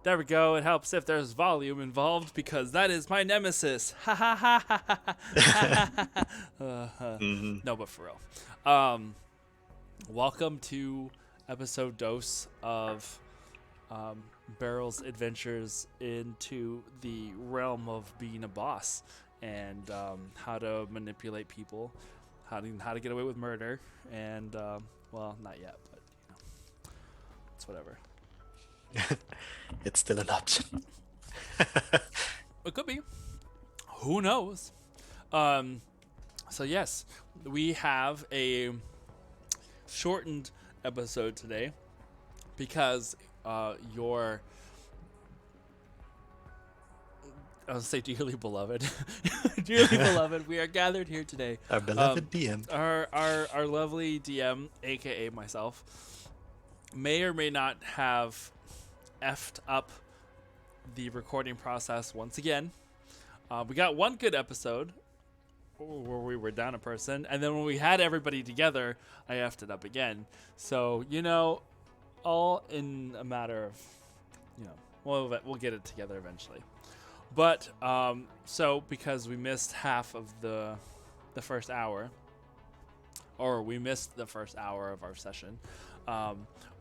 There we go. It helps if there's volume involved because that is my nemesis. Ha ha ha ha ha ha ha ha. Hmm. No, but for real. Welcome to episode dose of um, Beryl's adventures into the realm of being a boss and how to manipulate people, how to get away with murder, and well, not yet, but it's whatever. It's still an option. It could be. Who knows? Um, so yes, we have a shortened episode today because your I was say dearly beloved, dearly beloved, we are gathered here today. Our Um, beloved DM. our lovely DM, aka myself, may or may not have effed up the recording process once again. We got one good episode where we were down a person, and then when we had everybody together, I effed it up again. So all in a matter of, we'll get it together eventually. But so because we missed half of the first hour, or we missed the first hour of our session,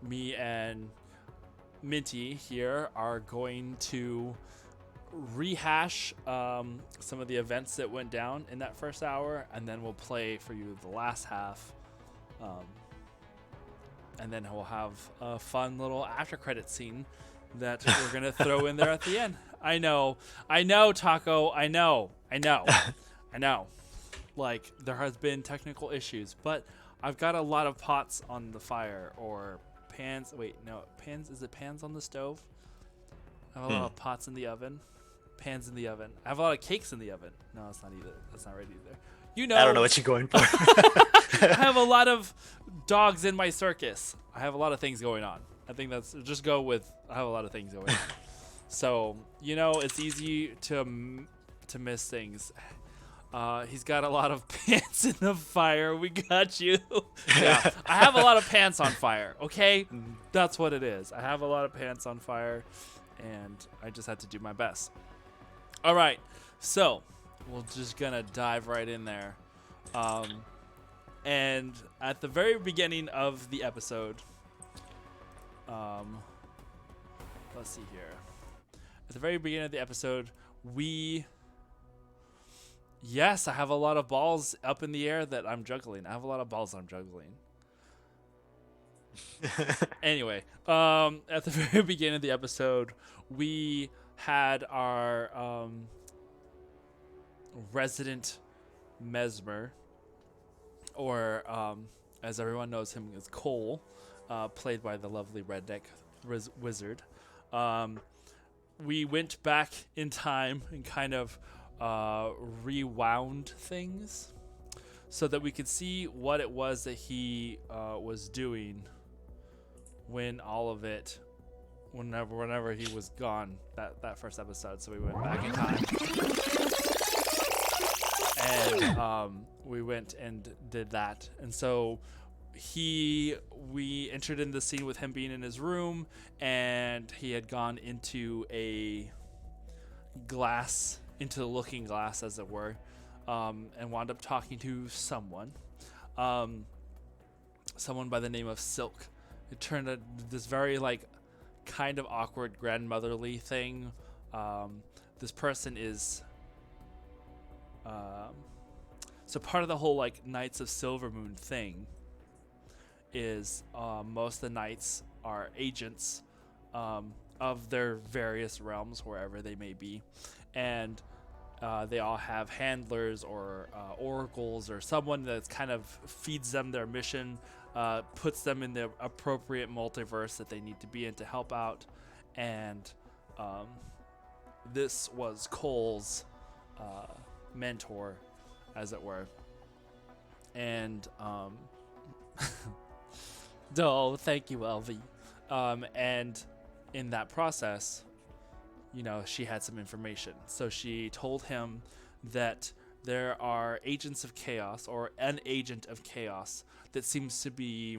me and Minty here are going to rehash some of the events that went down in that first hour, and then we'll play for you the last half, and then we'll have a fun little after credit scene that we're gonna throw in there at the end. I know, Taco. I know. Like, there has been technical issues, but I've got a lot of pots on the fire, or pans. Wait, no, pans. Is it pans on the stove? I have a lot of pots in the oven. Pans in the oven. I have a lot of cakes in the oven. No, it's not either. That's not right either. I don't know what you're going for. I have a lot of dogs in my circus. I have a lot of things going on. I think that's just go with I have a lot of things going on. So it's easy to miss things. He's got a lot of pants in the fire. We got you. Yeah, I have a lot of pants on fire. Okay, that's what it is. I have a lot of pants on fire, and I just had to do my best. All right, so we're just gonna dive right in there. And at the very beginning of the episode, let's see here. At the very beginning of the episode, Yes, I have a lot of balls up in the air that I'm juggling. I have a lot of balls I'm juggling. Anyway, at the very beginning of the episode, we had our resident mesmer, or as everyone knows him as Cole, played by the lovely redneck wizard. We went back in time and kind of rewound things so that we could see what it was that he was doing when all of it, whenever he was gone, that first episode. So we went back in time and we went and did that. And so we entered in the scene with him being in his room, and he had gone into a glass, into the looking glass, as it were, and wound up talking to someone by the name of Silk. It turned out this very kind of awkward grandmotherly thing. This person is so part of the whole Knights of Silvermoon thing is most of the knights are agents of their various realms, wherever they may be, and they all have handlers or oracles or someone that kind of feeds them their mission, puts them in the appropriate multiverse that they need to be in to help out. And this was Cole's mentor, as it were. And oh, thank you, LV. And in that process, she had some information. So she told him that there are agents of chaos, or an agent of chaos, that seems to be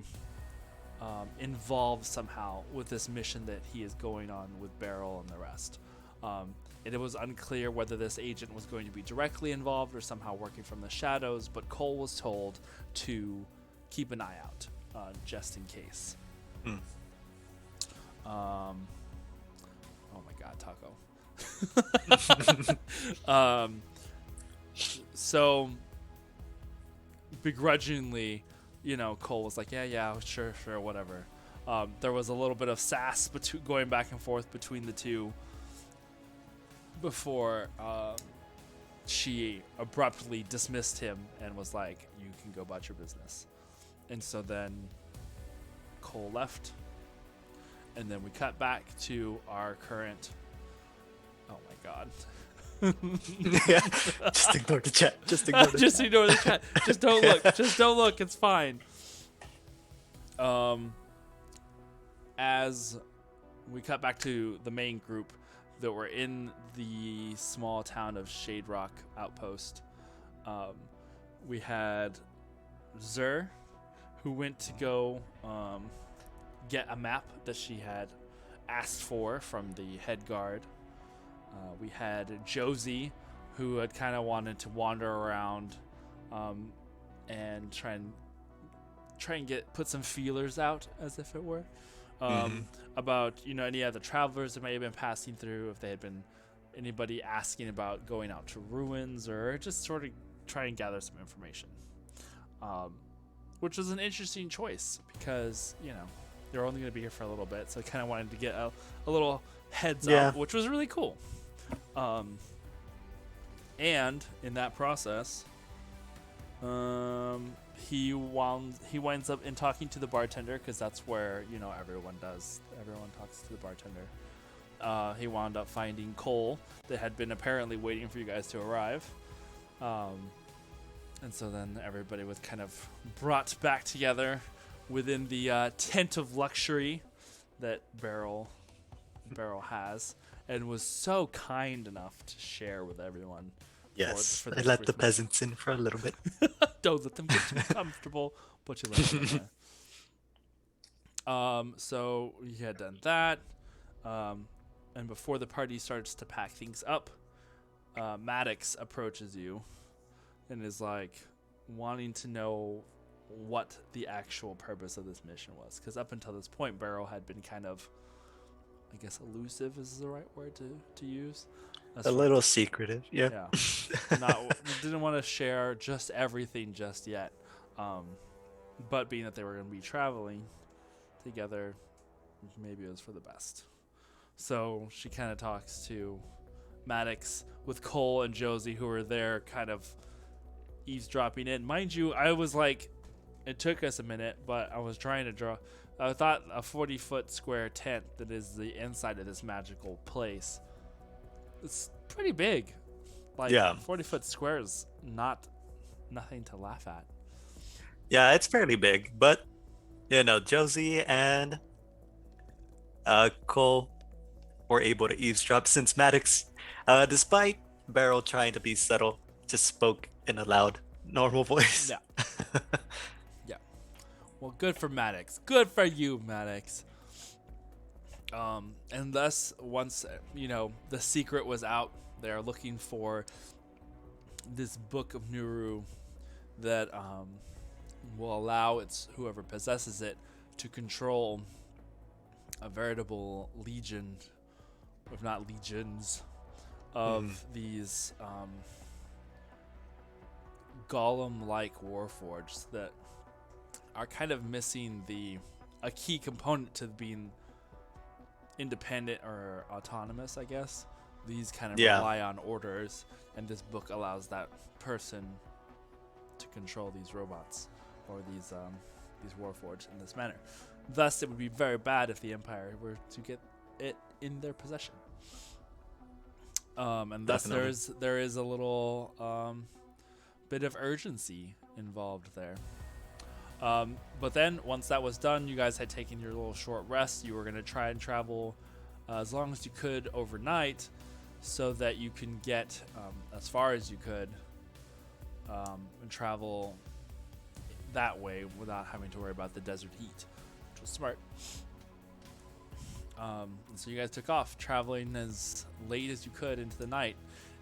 involved somehow with this mission that he is going on with Beryl and the rest. It was unclear whether this agent was going to be directly involved or somehow working from the shadows, but Cole was told to keep an eye out, just in case. Oh my God, Taco. So begrudgingly, Cole was like, yeah, sure, whatever. There was a little bit of sass going back and forth between the two before she abruptly dismissed him and was like, you can go about your business. And so then Cole left, and then we cut back to our current... Oh my God. Yeah, just ignore the chat. Just ignore the chat. Just don't look. Just don't look. It's fine. As we cut back to the main group that were in the small town of Shade Rock Outpost, we had Zur, who went to go get a map that she had asked for from the head guard. We had Josie, who had kind of wanted to wander around and try and put some feelers out, as if it were, about any other travelers that may have been passing through, if they had been anybody asking about going out to ruins, or just sort of try and gather some information, which was an interesting choice because they're only going to be here for a little bit, so I kind of wanted to get a little heads up, which was really cool. And in that process, he winds up in talking to the bartender, because that's where everyone does. Everyone talks to the bartender. He wound up finding Cole that had been apparently waiting for you guys to arrive. And so then everybody was kind of brought back together within the tent of luxury that Beryl has, and was so kind enough to share with everyone. Yes, I let the peasants in for a little bit. Don't let them get too comfortable, but you let them in there. So you had done that, and before the party starts to pack things up, Maddox approaches you and is like wanting to know what the actual purpose of this mission was, because up until this point, Beryl had been kind of, I guess, elusive is the right word to use. A little secretive, yeah. Didn't want to share just everything just yet. But being that they were going to be traveling together, maybe it was for the best. So she kind of talks to Maddox with Cole and Josie, who were there kind of eavesdropping in. Mind you, I was like, it took us a minute, but I was trying to draw. I thought a 40-foot square tent that is the inside of this magical place. It's pretty big. 40-foot square is nothing to laugh at. Yeah, it's fairly big, but Josie and Cole were able to eavesdrop, since Maddox, despite Beryl trying to be subtle, just spoke in a loud, normal voice. Yeah. Yeah. Well, good for Maddox. Good for you, Maddox. And thus, once the secret was out, they're looking for this book of Nuru that will allow whoever possesses it to control a veritable legion, if not legions, of these golem-like warforged that are kind of missing a key component to being independent or autonomous, I guess. These kind of rely on orders, and this book allows that person to control these robots or these warforged in this manner. Thus, it would be very bad if the Empire were to get it in their possession. And thus there is a little bit of urgency involved there. But then once that was done, you guys had taken your little short rest. You were going to try and travel as long as you could overnight, so that you can get as far as you could and travel that way without having to worry about the desert heat, which was Smart. So you guys took off, traveling as late as you could into the night,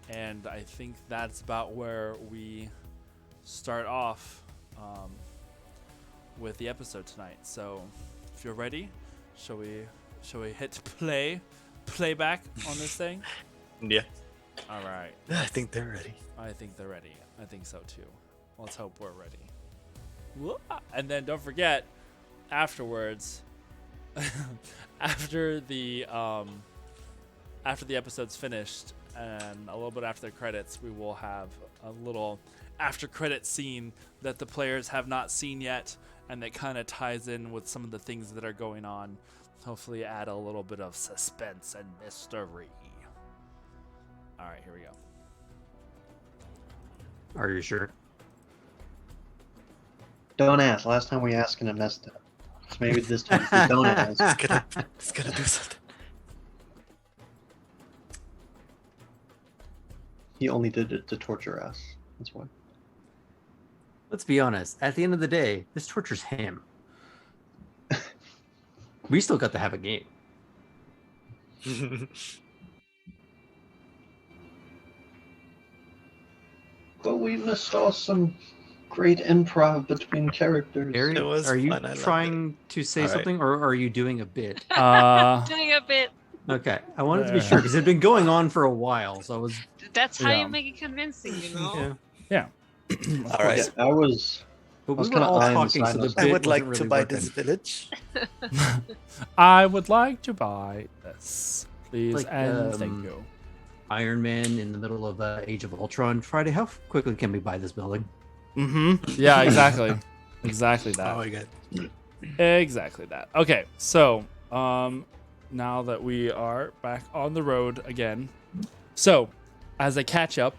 and I think that's about where we start off with the episode tonight. So, if you're ready, shall we hit playback on this thing? Yeah. All right. I think they're ready. I think they're ready. I think so too. Let's hope we're ready. And then don't forget, afterwards, after the episode's finished and a little bit after the credits, we will have a little after credit scene that the players have not seen yet, and that kind of ties in with some of the things that are going on. Hopefully add a little bit of suspense and mystery. All right, here we go. Are you sure? Don't ask. Last time we asked and it messed up. So maybe this time we don't ask. It's gonna do something. He only did it to torture us. That's why. Let's be honest. At the end of the day, this tortures him. We still got to have a game. But we missed out some great improv between characters. Harry, It was are you fun, I loved trying to say All right. something, or are you doing a bit? Doing a bit. Okay, I wanted to be sure because it had been going on for a while, so I was. That's how Yeah. you make it convincing, you know? Yeah. All right. Yeah, I was. But I was we were kinda all eyeing the talking, so the sign-ups. bit I would like wasn't to really buy working. this village. I would like to buy this, please, Like, and thank you. Iron Man in the middle of Age of Ultron. Friday, how quickly can we buy this building? Mm-hmm. Yeah, exactly. Exactly that. Oh my god. Exactly that. Okay, so now that we are back on the road again, so as a catch up,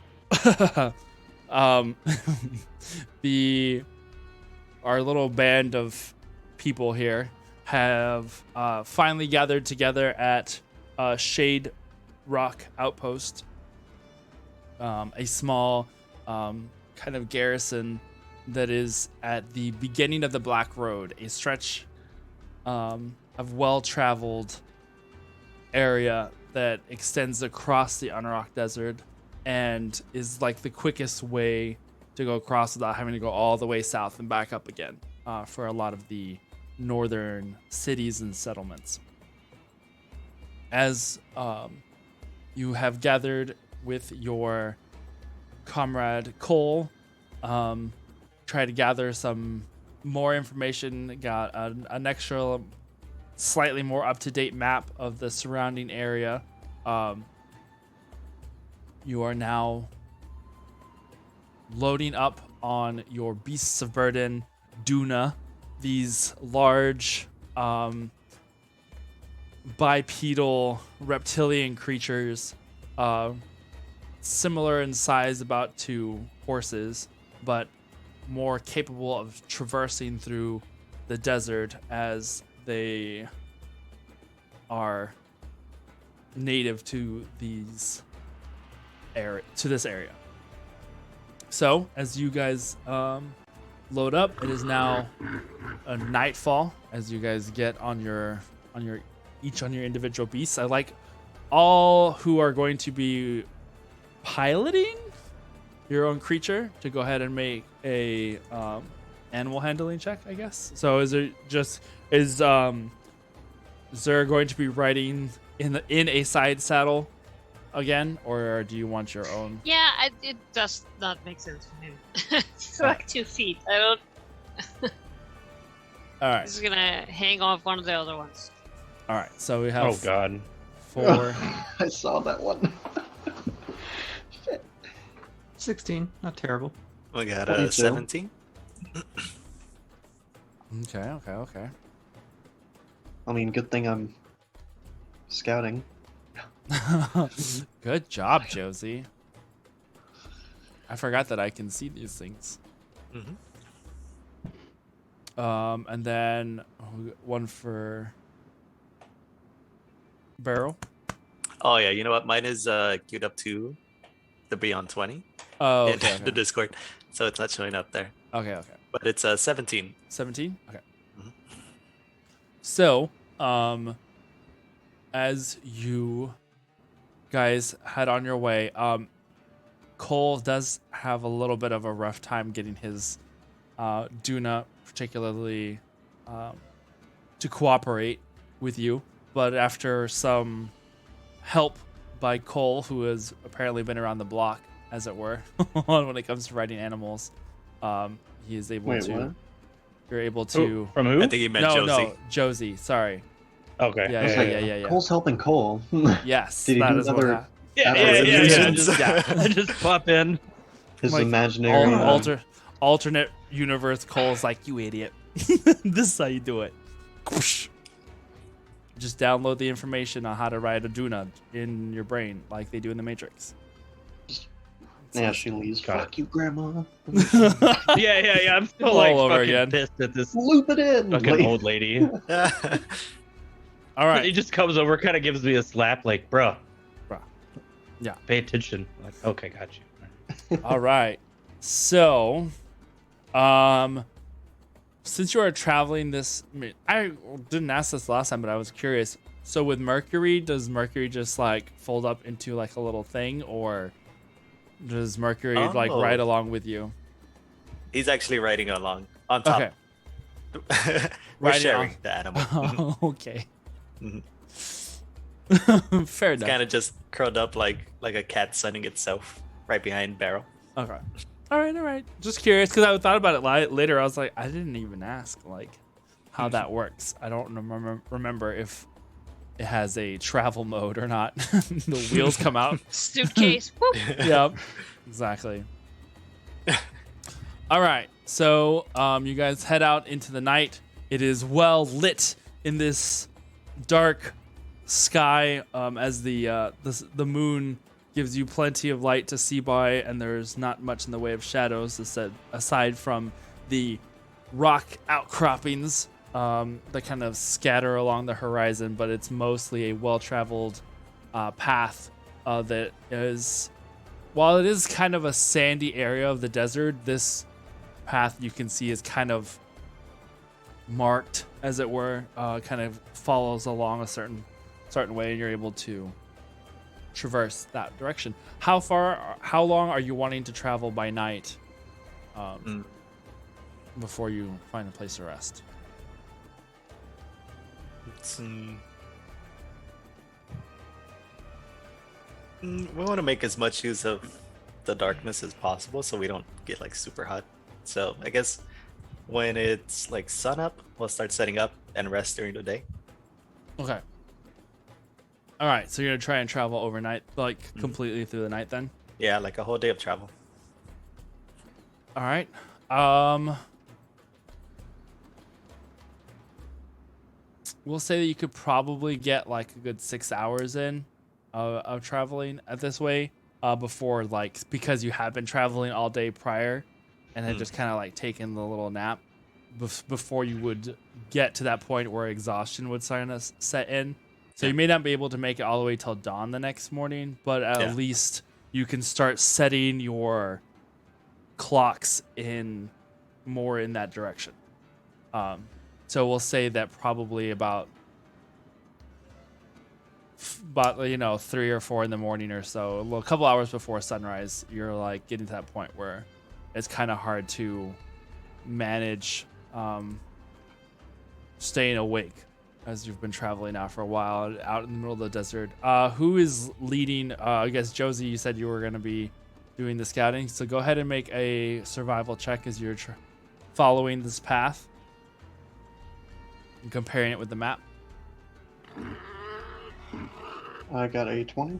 our little band of people here have finally gathered together at Shade Rock Outpost, a small kind of garrison that is at the beginning of the Black Road, a stretch of well-traveled area that extends across the Unrock Desert and is like the quickest way to go across without having to go all the way south and back up again for a lot of the northern cities and settlements. As you have gathered with your comrade Cole, try to gather some more information, got an extra slightly more up-to-date map of the surrounding area. You are now loading up on your beasts of burden, Duna, these large bipedal reptilian creatures, similar in size about to horses, but more capable of traversing through the desert as they are native to this area. So as you guys load up, it is now a nightfall as you guys get on your individual beasts. I like all who are going to be piloting your own creature to go ahead and make a animal handling check, I guess. So is there going to be riding in a side saddle again, or do you want your own? Yeah, it does not make sense for him. It's like 2 feet. I don't. All right, He's gonna hang off one of the other ones. all right. So we have Oh god. 4. I saw that one. 16, not terrible. We got 22. 17. Okay. I mean, good thing I'm scouting. Good job, Josie. I forgot that I can see these things. Mhm. And then one for Beryl. Oh yeah, you know what? Mine is queued up to the Beyond 20 Oh, in okay. the Discord, so it's not showing up there. Okay. But it's 17. 17? Okay. So, as you guys head on your way, Cole does have a little bit of a rough time getting his Duna, particularly to cooperate with you. But after some help by Cole, who has apparently been around the block, as it were, when it comes to riding animals, he is able Wait, to. what? You're able to. From I who? think he meant No, Josie. no, Josie. Sorry. Okay. Yeah, I was yeah, like, yeah, yeah, yeah. Cole's helping Cole. Yes, Did he that do is what another- happened. Yeah, That yeah, was yeah, yeah. illusions. Just, Yeah. I just pop in. His Like, imaginary. alternate universe. Cole's like, you idiot. This is how you do it. Just download the information on how to ride a Duna in your brain, like they do in the Matrix. Yeah, she leaves. Got Fuck you, Grandma. Yeah. I'm still All like over fucking again. pissed at this Loop it in. fucking Like, old lady. All right. He just comes over, kind of gives me a slap, like, bro. Yeah. Pay attention. Like, okay, got you. All right. So, since you are traveling this, I didn't ask this last time, but I was curious. So with Mercury, does Mercury just like fold up into like a little thing, or does Mercury like Oh. ride along with you? He's actually riding along on top. Okay. We're Riding sharing on- the animal. Okay. Mhm. Fair It's enough. kind of just curled up like a cat sunning itself right behind Beryl. Okay. All right. Just curious because I thought about it later. I was like, I didn't even ask like how that works. I don't remember if it has a travel mode or not. The wheels come out. Suitcase. Whoop. Yep. Exactly. All right. So you guys head out into the night. It is well lit in this dark sky as the moon gives you plenty of light to see by, and there's not much in the way of shadows aside from the rock outcroppings that kind of scatter along the horizon, but it's mostly a well-traveled path that is, while it is kind of a sandy area of the desert, this path you can see is kind of marked, as it were, kind of follows along a certain way, and you're able to traverse that direction. How long are you wanting to travel by night before you find a place to rest? We want to make as much use of the darkness as possible so we don't get like super hot. So I guess when it's like sun up, we'll start setting up and rest during the day. Okay. All right, so you're gonna try and travel overnight, like completely through the night, then. Yeah, like a whole day of travel. All right. We'll say that you could probably get like a good 6 hours in of traveling at this way before, like, because you have been traveling all day prior and had just kind of like taken the little nap before you would get to that point where exhaustion would start to set in. So you may not be able to make it all the way till dawn the next morning, but at least you can start setting your clocks in more in that direction. So we'll say that probably about 3 or 4 in the morning or so, a couple hours before sunrise, you're like getting to that point where it's kind of hard to manage staying awake as you've been traveling now for a while out in the middle of the desert. Who is leading? I guess Josie, you said you were going to be doing the scouting, so go ahead and make a survival check as you're following this path and comparing it with the map. I got a 20.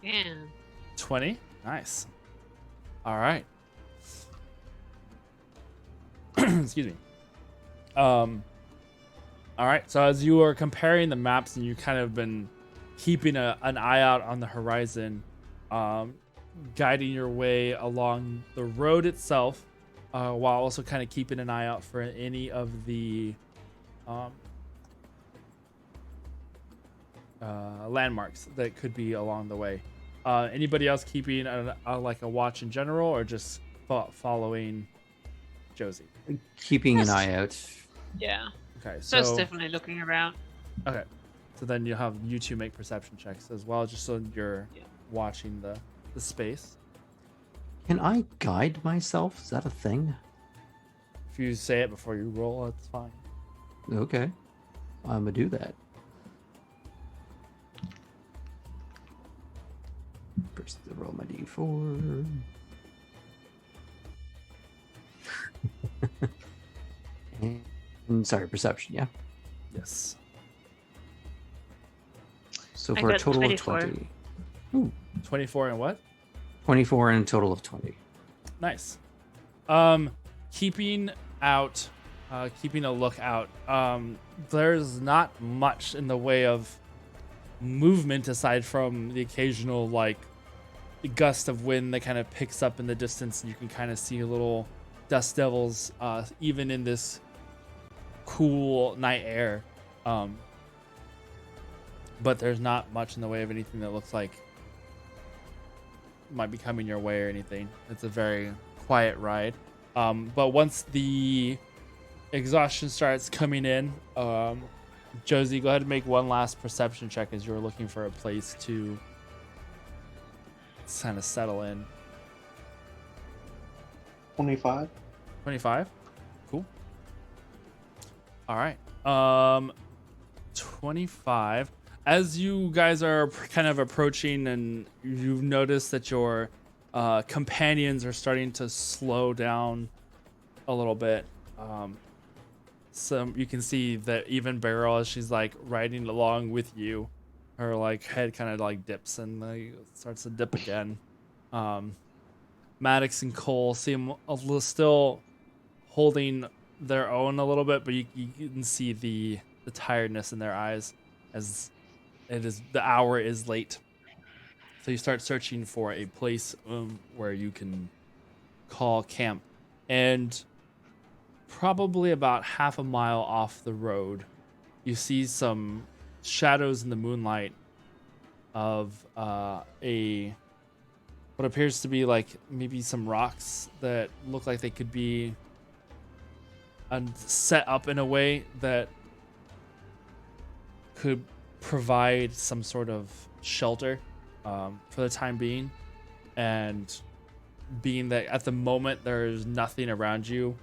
Yeah. 20. Nice. All right. Excuse me. All right. So as you are comparing the maps and you kind of been keeping an eye out on the horizon, guiding your way along the road itself, while also kind of keeping an eye out for any of the landmarks that could be along the way. Anybody else keeping like a watch in general, or just following Josie? Keeping Yes. an eye out. Yeah. Okay, So it's definitely looking around. okay. So then you have you two make perception checks as well, just so you're Yeah. watching the space. Can I guide myself? Is that a thing? If you say it before you roll, it's fine. Okay. I'm gonna do that. First, roll my d4. and sorry, perception, yeah. Yes. So I for a got total 24. of 20. Ooh, 24 and what? 24 and a total of 20. Nice. Keeping out, keeping a lookout. There's not much in the way of movement aside from the occasional like gust of wind that kind of picks up in the distance, and you can kind of see little dust devils, even in this cool night air. But there's not much in the way of anything that looks like might be coming your way or anything. It's a very quiet ride. But once the exhaustion starts coming in, Josie, go ahead and make one last perception check as you're looking for a place to kind of settle in. 25. 25. Cool. All right. 25. As you guys are kind of approaching, and you've noticed that your companions are starting to slow down a little bit. So you can see that even Beryl, as she's like riding along with you, her like head kind of like dips and like starts to dip again. Maddox and Cole seem a little still holding their own a little bit, but you can see the tiredness in their eyes as the hour is late. So you start searching for a place where you can call camp, and probably about half a mile off the road, you see some shadows in the moonlight of what appears to be like maybe some rocks that look like they could be set up in a way that could provide some sort of shelter for the time being. And being that at the moment there's nothing around you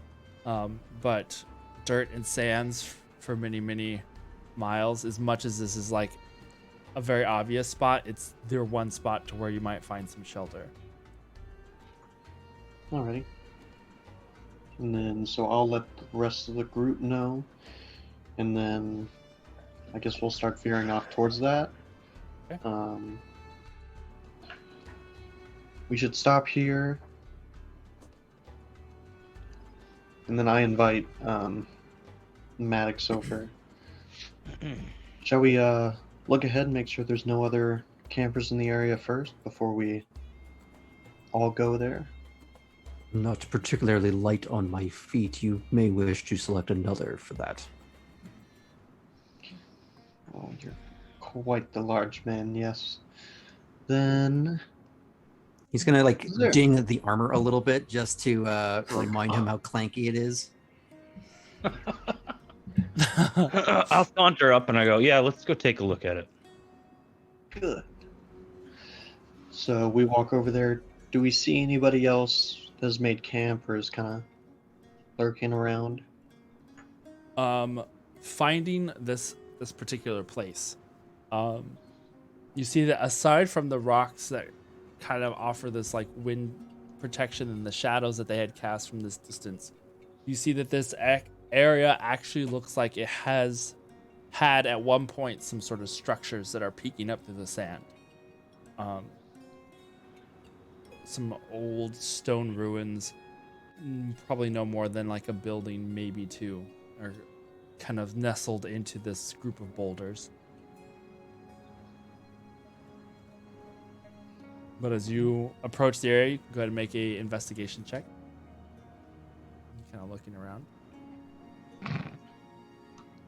but dirt and sands for many miles, as much as this is like a very obvious spot, it's their one spot to where you might find some shelter. Alrighty. And then, so I'll let the rest of the group know. And then I guess we'll start veering off towards that. Okay. We should stop here. And then I invite Maddox over. Shall we look ahead and make sure there's no other campers in the area first before we all go there? Not particularly light on my feet. You may wish to select another for that. Oh, you're quite the large man, yes. Then He's gonna like Is there- ding the armor a little bit just to remind him how clanky it is. I'll saunter up and I go, yeah, let's go take a look at it. good. So we walk over there. Do we see anybody else that's made camp or is kind of lurking around? Finding this particular place, you see that aside from the rocks that kind of offer this like wind protection and the shadows that they had cast from this distance, you see that this area actually looks like it has had at one point some sort of structures that are peeking up through the sand. Some old stone ruins, probably no more than like a building, maybe two, are kind of nestled into this group of boulders. But as you approach the area, you can go ahead and make a investigation check. Kind of looking around.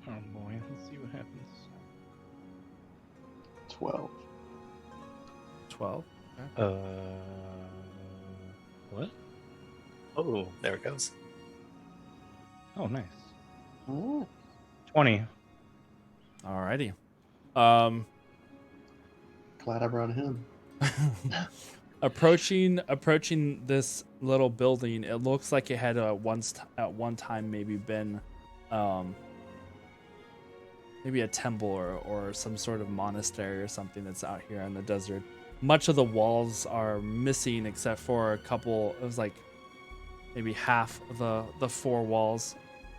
Oh boy, let's see what happens. 12. 12. What? Oh, there it goes. Oh, nice. Oh, 20. Alrighty. Glad I brought him. Approaching this little building, it looks like it had at one time maybe been maybe a temple or some sort of monastery or something that's out here in the desert. Much of the walls are missing except for a couple. It was like maybe half of the four walls,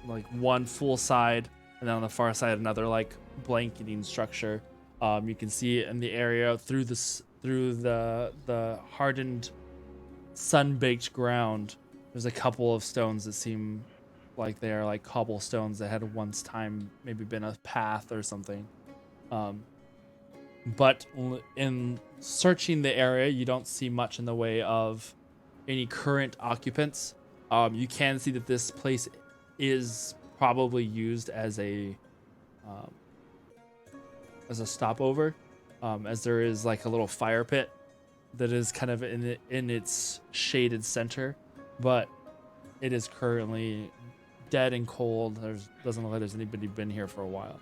like one full side, and then on the far side another like blanketing structure. You can see in the area through the hardened, sun-baked ground. There's a couple of stones that seem like they are like cobblestones that had once time maybe been a path or something. But in searching the area, you don't see much in the way of any current occupants. You can see that this place is probably used as a stopover, as there is like a little fire pit that is kind of in its shaded center, but it is currently dead and cold. Doesn't look like there's anybody been here for a while.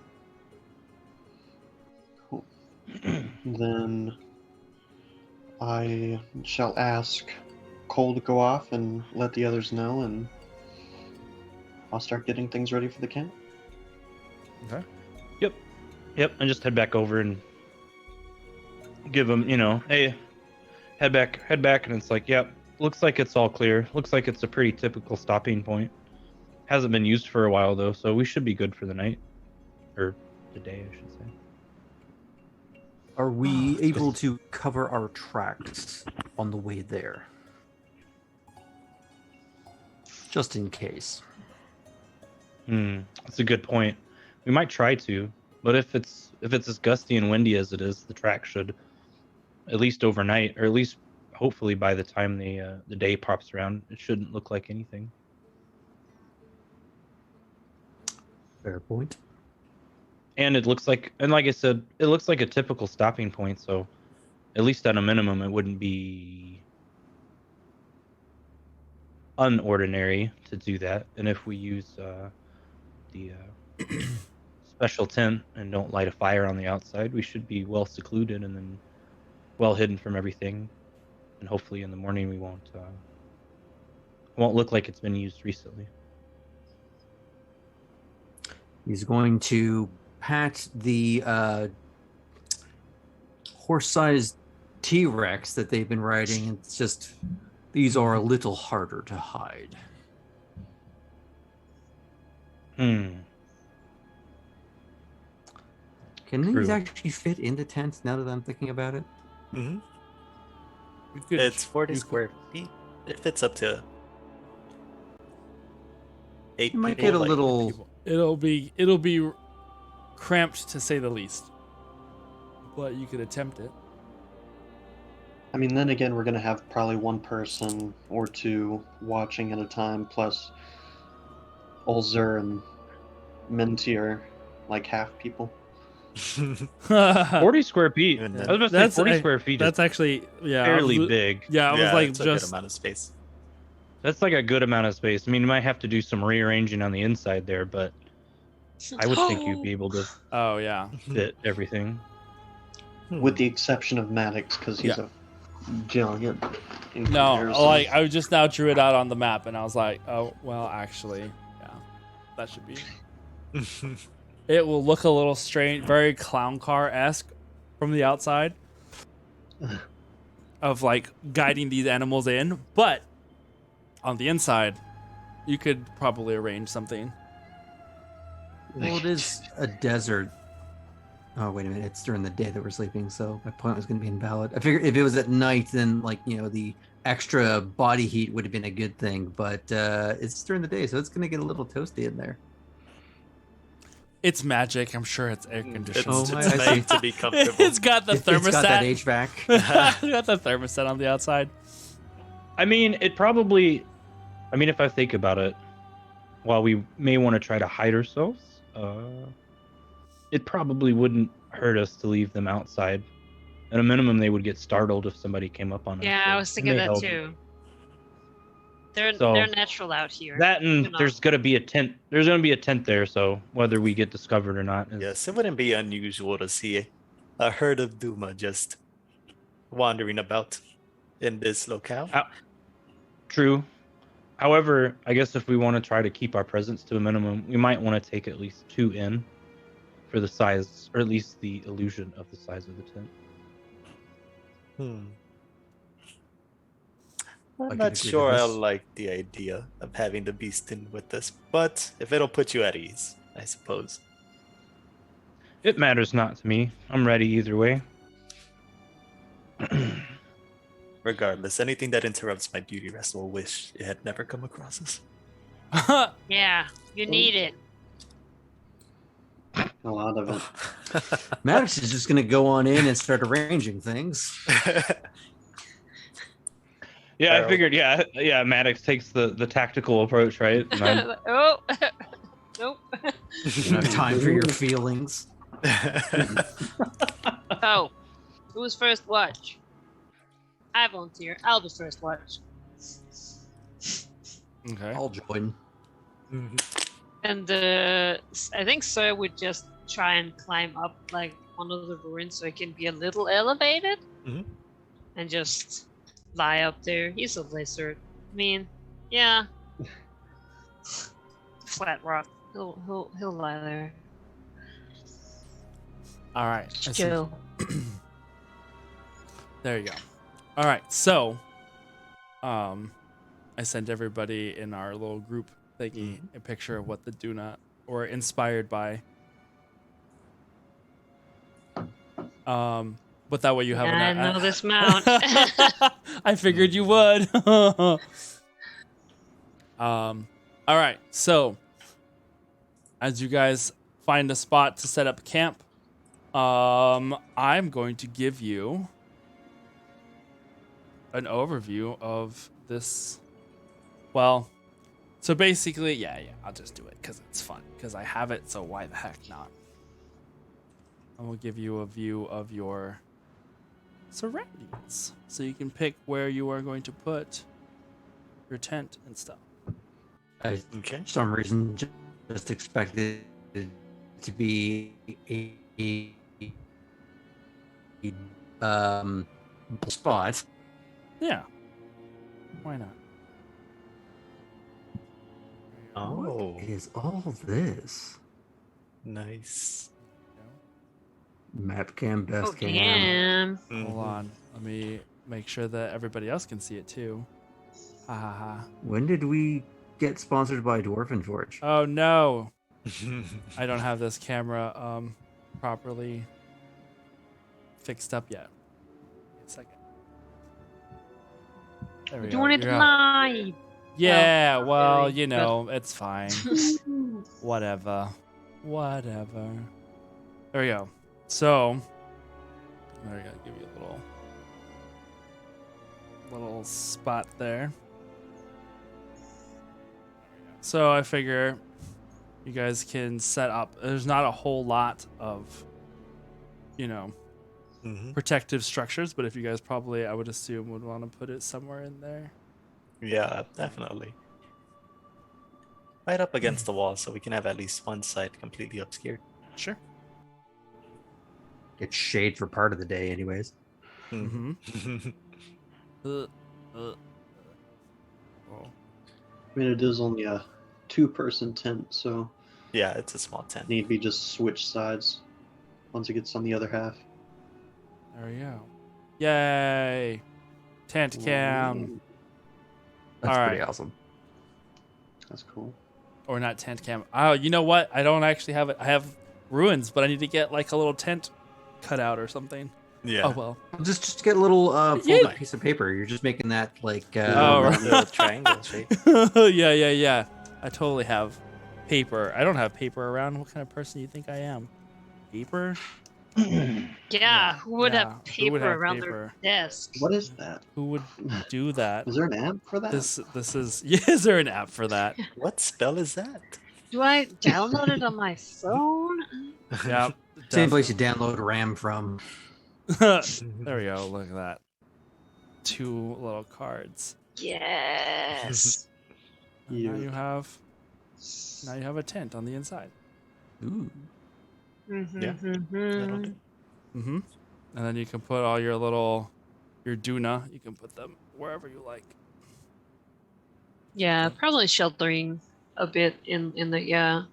Cool. Then I shall ask Cole to go off and let the others know, and I'll start getting things ready for the camp. Okay. Yep, and just head back over and give them, hey, head back, and it's like, yep, looks like it's all clear. Looks like it's a pretty typical stopping point. Hasn't been used for a while though, so we should be good for the night, or the day, I should say. Are we able to cover our tracks on the way there? Just in case. That's a good point. We might try to. But if it's as gusty and windy as it is, the track should, at least overnight, or at least hopefully by the time the day pops around, it shouldn't look like anything. Fair point. And it looks like, and like I said, it looks like a typical stopping point. So, at least at a minimum, it wouldn't be unordinary to do that. And if we use the special tent and don't light a fire on the outside, we should be well secluded and then well hidden from everything, and hopefully in the morning we won't look like it's been used recently. He's going to pat the horse-sized T-Rex that they've been riding. It's just, these are a little harder to hide. Can these actually fit in the tent now that I'm thinking about it? Mm-hmm. It's 40 square feet. It fits up to 8 You might people. get a little... It'll be cramped to say the least, but you could attempt it. I mean, then again, we're going to have probably one person or two watching at a time, plus Ulzer and Minty are like half people. 40 square feet. And I then- was about to say 40 square feet That's is actually fairly big. Yeah, I was like it's a good just amount of space. That's like a good amount of space. I mean, you might have to do some rearranging on the inside there, but I would think you'd be able to oh yeah. fit everything. With the exception of Maddox, because he's a giant. in No, comparison. like I just now drew it out on the map, and I was like, oh well, actually, yeah, that should be. It will look a little strange, very clown car-esque from the outside, of like guiding these animals in, but on the inside, you could probably arrange something. Well, it is a desert. Oh, wait a minute. It's during the day that we're sleeping, so my point was going to be invalid. I figured if it was at night, then, like, the extra body heat would have been a good thing, but it's during the day, so it's going to get a little toasty in there. It's magic. I'm sure it's air conditioned. Oh, It's I see. made to be comfortable. It's got the thermostat. It's got that HVAC. It's got the thermostat on the outside. I mean, if I think about it, while we may want to try to hide ourselves, it probably wouldn't hurt us to leave them outside. At a minimum, they would get startled if somebody came up on us. Yeah, so I was it thinking may that help. too. They're So- they're natural out here. That and You know. there's gonna be a tent. There's gonna be a tent there, so whether we get discovered or not is Yes, it wouldn't be unusual to see a herd of Duma just wandering about in this locale. true. However, I guess if we want to try to keep our presence to a minimum, we might want to take at least 2 in for the size, or at least the illusion of the size of the tent. Hmm. I I'm can not agree sure with I this. like the idea of having the beast in with us, but if it'll put you at ease, I suppose. It matters not to me. I'm ready either way. Regardless, anything that interrupts my beauty rest will wish it had never come across us. Yeah, you need it. A lot of it. Maddox is just going to go on in and start arranging things. Yeah, I Beryl. figured. Yeah. Maddox takes the tactical approach, right? And I- Oh, nope. You don't have time for your feelings. Oh, who's first watch? I volunteer. I'll be first watch. Okay. I'll join. And I think Sir would just try and climb up like one of the ruins so he can be a little elevated, Mhm. and just lie up there. He's a lizard. I mean, yeah, flat rock. He'll lie there. All right. I see. Chill. There you go. All right. So, I sent everybody in our little group thingy a picture of what the Duna or inspired by. But that way you have I an. know this mount. I figured you would. All right. So, as you guys find a spot to set up camp, I'm going to give you an overview of this. Well, so basically, yeah, I'll just do it because it's fun. Because I have it, so why the heck not? I will give you a view of your surroundings, so you can pick where you are going to put your tent and stuff. I, Okay. for some reason, just expected it to be a spot. Yeah, why not? Oh, What is all this? nice. Map cam, best Oh, cam. damn. Hold Mhm. on, let me make sure that everybody else can see it too. Ha ha ha. When did we get sponsored by Dwarven Forge? Oh no, I don't have this camera properly fixed up yet. Wait a second. There we We're go. doing it Yeah. live. Yeah, well, very you know, it's fine. Whatever. There we go. So, there we go. Give you a little spot there. So I figure you guys can set up. There's not a whole lot of, Mhm. protective structures, but if you guys probably, I would assume, would want to put it somewhere in there. Yeah, definitely. Right up against the wall, so we can have at least one side completely obscured. Sure. Get shade for part of the day, anyways. Mm-hmm. Mhm. Oh. I mean, it is only a 2-person tent, so Yeah, it's a small tent. need be just switch sides once it gets on the other half. There we go. Yay! Tent cam. That's All pretty right. awesome. That's cool. Or not tent cam. Oh, you know what? I don't actually have it. I have ruins, but I need to get like a little tent cut out or something. Yeah. Oh, well. Just get a little folded Yeah. piece of paper. You're just making that like Oh, right. The triangle shape. yeah. I totally have paper. I don't have paper around. What kind of person do you think I am? Paper? Yeah, who would Yeah, have who paper would have around paper? their desk? What is that? Who would do that? Is there an app for that? This is yeah, is there an app for that? What spell is that? Do I download it on my phone? Yeah. same place you download RAM from. There we go. Look at that. 2 little cards. Yes. And now You. you have a tent on the inside. Ooh. Yeah, that'll do. Mm-hmm. And then you can put all your Duna. You can put them wherever you like. Yeah, probably sheltering a bit in the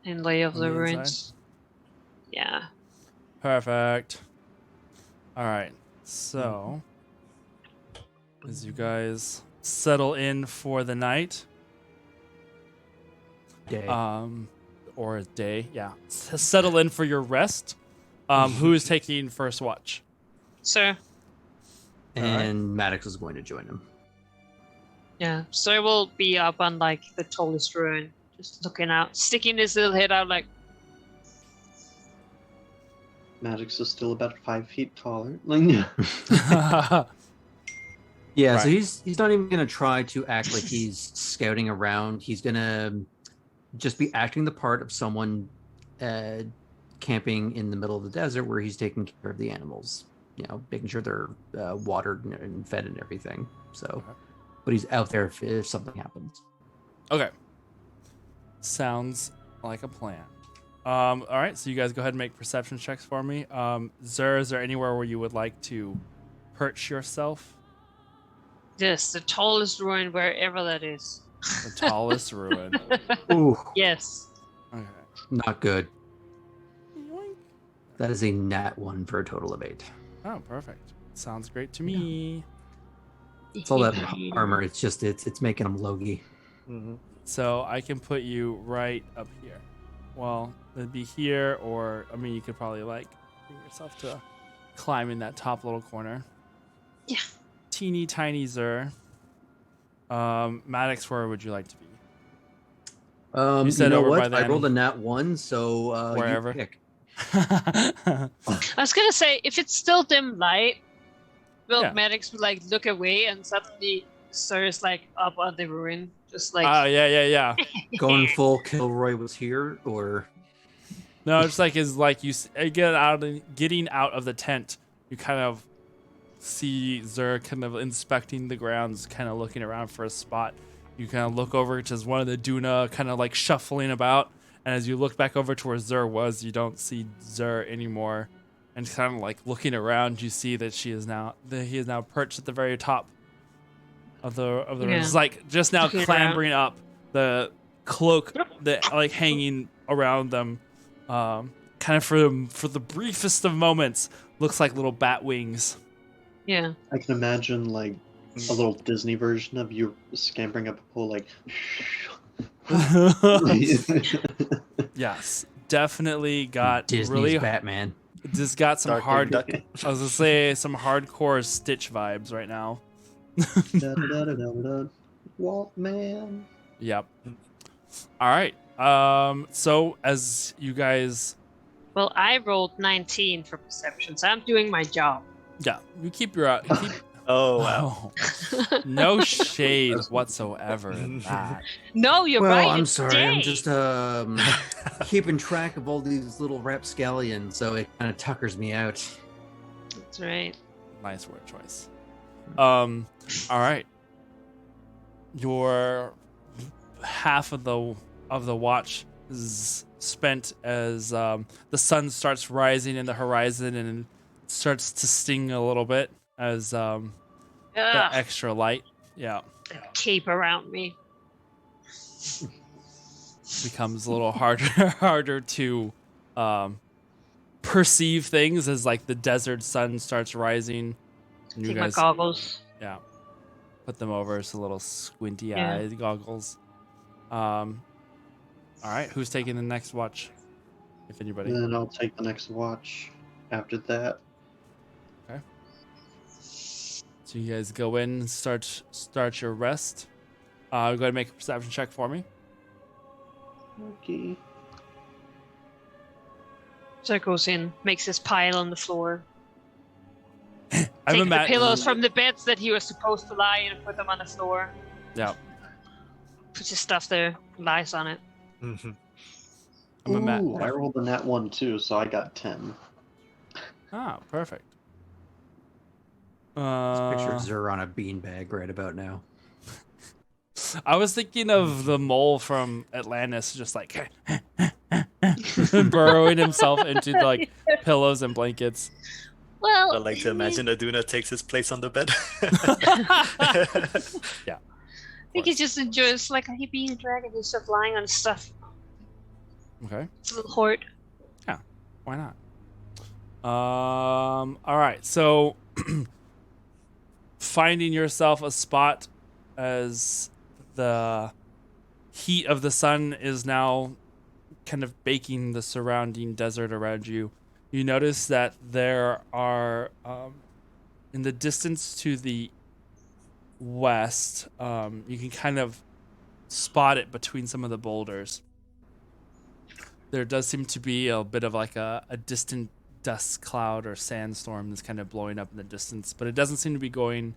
inlay of On the the inside? ruins. Yeah. Perfect. All right. So, as you guys settle in for the night, Day. or a day, yeah, settle in for your rest. Who is taking first watch? Sir. And Maddox is going to join him. Yeah. Sir will be up on like the tallest ruin, just looking out, sticking his little head out like Maddox is still about 5 feet taller. Yeah, Right. so he's not even gonna try to act like he's scouting around. He's gonna just be acting the part of someone camping in the middle of the desert where he's taking care of the animals. You know, making sure they're watered and fed and everything. So, Okay. but he's out there if something happens. Okay. Sounds like a plan. All right, so you guys go ahead and make perception checks for me. Zur, is there anywhere where you would like to perch yourself? this, the tallest ruin wherever that is. The tallest ruin. Ooh, Yes. Okay. not good. Yoink. That is a nat 1 for a total of 8. Oh, perfect. Sounds great to me. It's all that armor. It's just it's making him logy. Mhm. So I can put you right up here. Well, it'd be here, or I mean, you could probably like bring yourself to climb in that top little corner. Yeah. Teeny tiny Zur. Maddox, where would you like to be? You said know over by what? the I rolled a nat 1, so Wherever. you pick. I was gonna say, if it's still dim light, will Yeah. Maddox would like look away and suddenly Sir is like up on the ruin, just like Oh yeah. Going full Kilroy was here, or No, it's like getting out of the tent. You kind of see Zur kind of inspecting the grounds, kind of looking around for a spot. You kind of look over to one of the Duna, kind of like shuffling about. And as you look back over to where Zur was, you don't see Zur anymore. And kind of like looking around, you see that he is now perched at the very top of the room. Yeah. It's like just now Looking clambering up, the cloak that like hanging around them, kind of for the briefest of moments, looks like little bat wings. yeah. I can imagine like a little Disney version of you scampering up a pole, like. Yes, definitely got Disney's really Batman. just got some Darkwing hard. Duck. I was gonna say some hardcore Stitch vibes right now. Da-da-da-da-da-da. Walt man. Yep. All right. So as you guys, Well, I rolled 19 for perception, so I'm doing my job. yeah, you keep your Oh wow. Oh, no shade whatsoever in that. No, you're Well, right. I'm it's sorry. I'm day. just keeping track of all these little rapscallions, so it kind of tuckers me out. That's right. Nice word choice. All right. Your half of the watch is spent as the sun starts rising in the horizon and starts to sting a little bit as the Ugh, extra light, yeah, the cape around me. becomes a little harder to perceive things as like the desert sun starts rising. And you Take my guys, goggles. yeah, put them over. It's a little squinty Yeah. eyed goggles. All right, who's taking the next watch? If anybody. And then I'll take the next watch after that. So you guys go in and start your rest. Go ahead and make a perception check for me. Okay. So goes in, makes his pile on the floor. I'm Take the pillows from the beds that he was supposed to lie in and put them on the floor. Yeah, Puts his stuff there, lies on it. Mhm. Ooh, I rolled a nat 1 too, so I got 10. Ah, perfect. Just picture Zur on a beanbag right about now. I was thinking of the mole from Atlantis, just like burrowing himself into like pillows and blankets. Well, I like to imagine Aduna takes his place on the bed. Yeah. I think he just enjoys like he being a dragon. He's just lying on stuff. Okay. It's a little hoard. Yeah. Why not? All right. So finding yourself a spot as the heat of the sun is now kind of baking the surrounding desert around you. You notice that there are, in the distance to the west, you can kind of spot it between some of the boulders. There does seem to be a bit of like a distant dust cloud or sandstorm that's kind of blowing up in the distance, but it doesn't seem to be going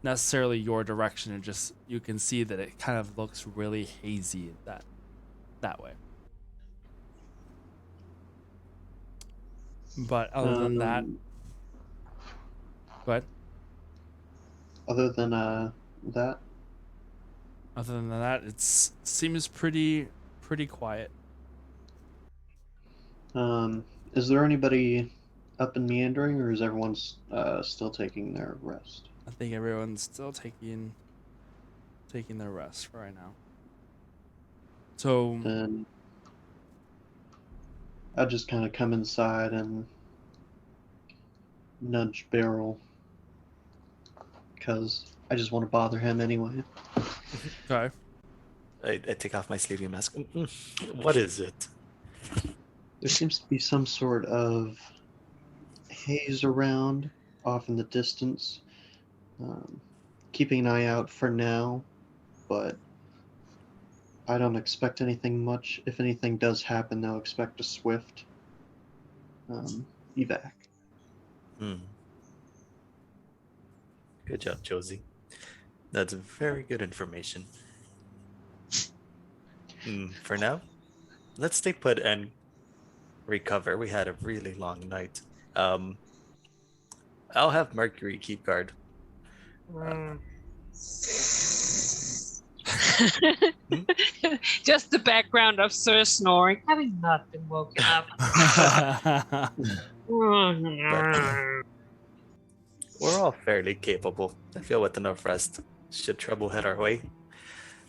necessarily your direction. It just, you can see that it kind of looks really hazy that way. But other than that, go ahead. Other than that, Other than that, it seems pretty quiet. is there anybody up and meandering, or is everyone still taking their rest? I think everyone's still taking their rest for right now. So Then I just kind of come inside and nudge Beryl because I just want to bother him anyway. okay. I take off my sleeping mask. What is it? There seems to be some sort of haze around off in the distance. Keeping an eye out for now, but I don't expect anything much. If anything does happen, they'll expect a swift evac. Good job, Josie. That's very good information. For now, let's stay put and recover. We had a really long night. I'll have Mercury keep guard. Just the background of Sir snoring, having not been woken up. We're all fairly capable. I feel with enough rest, should trouble head our way,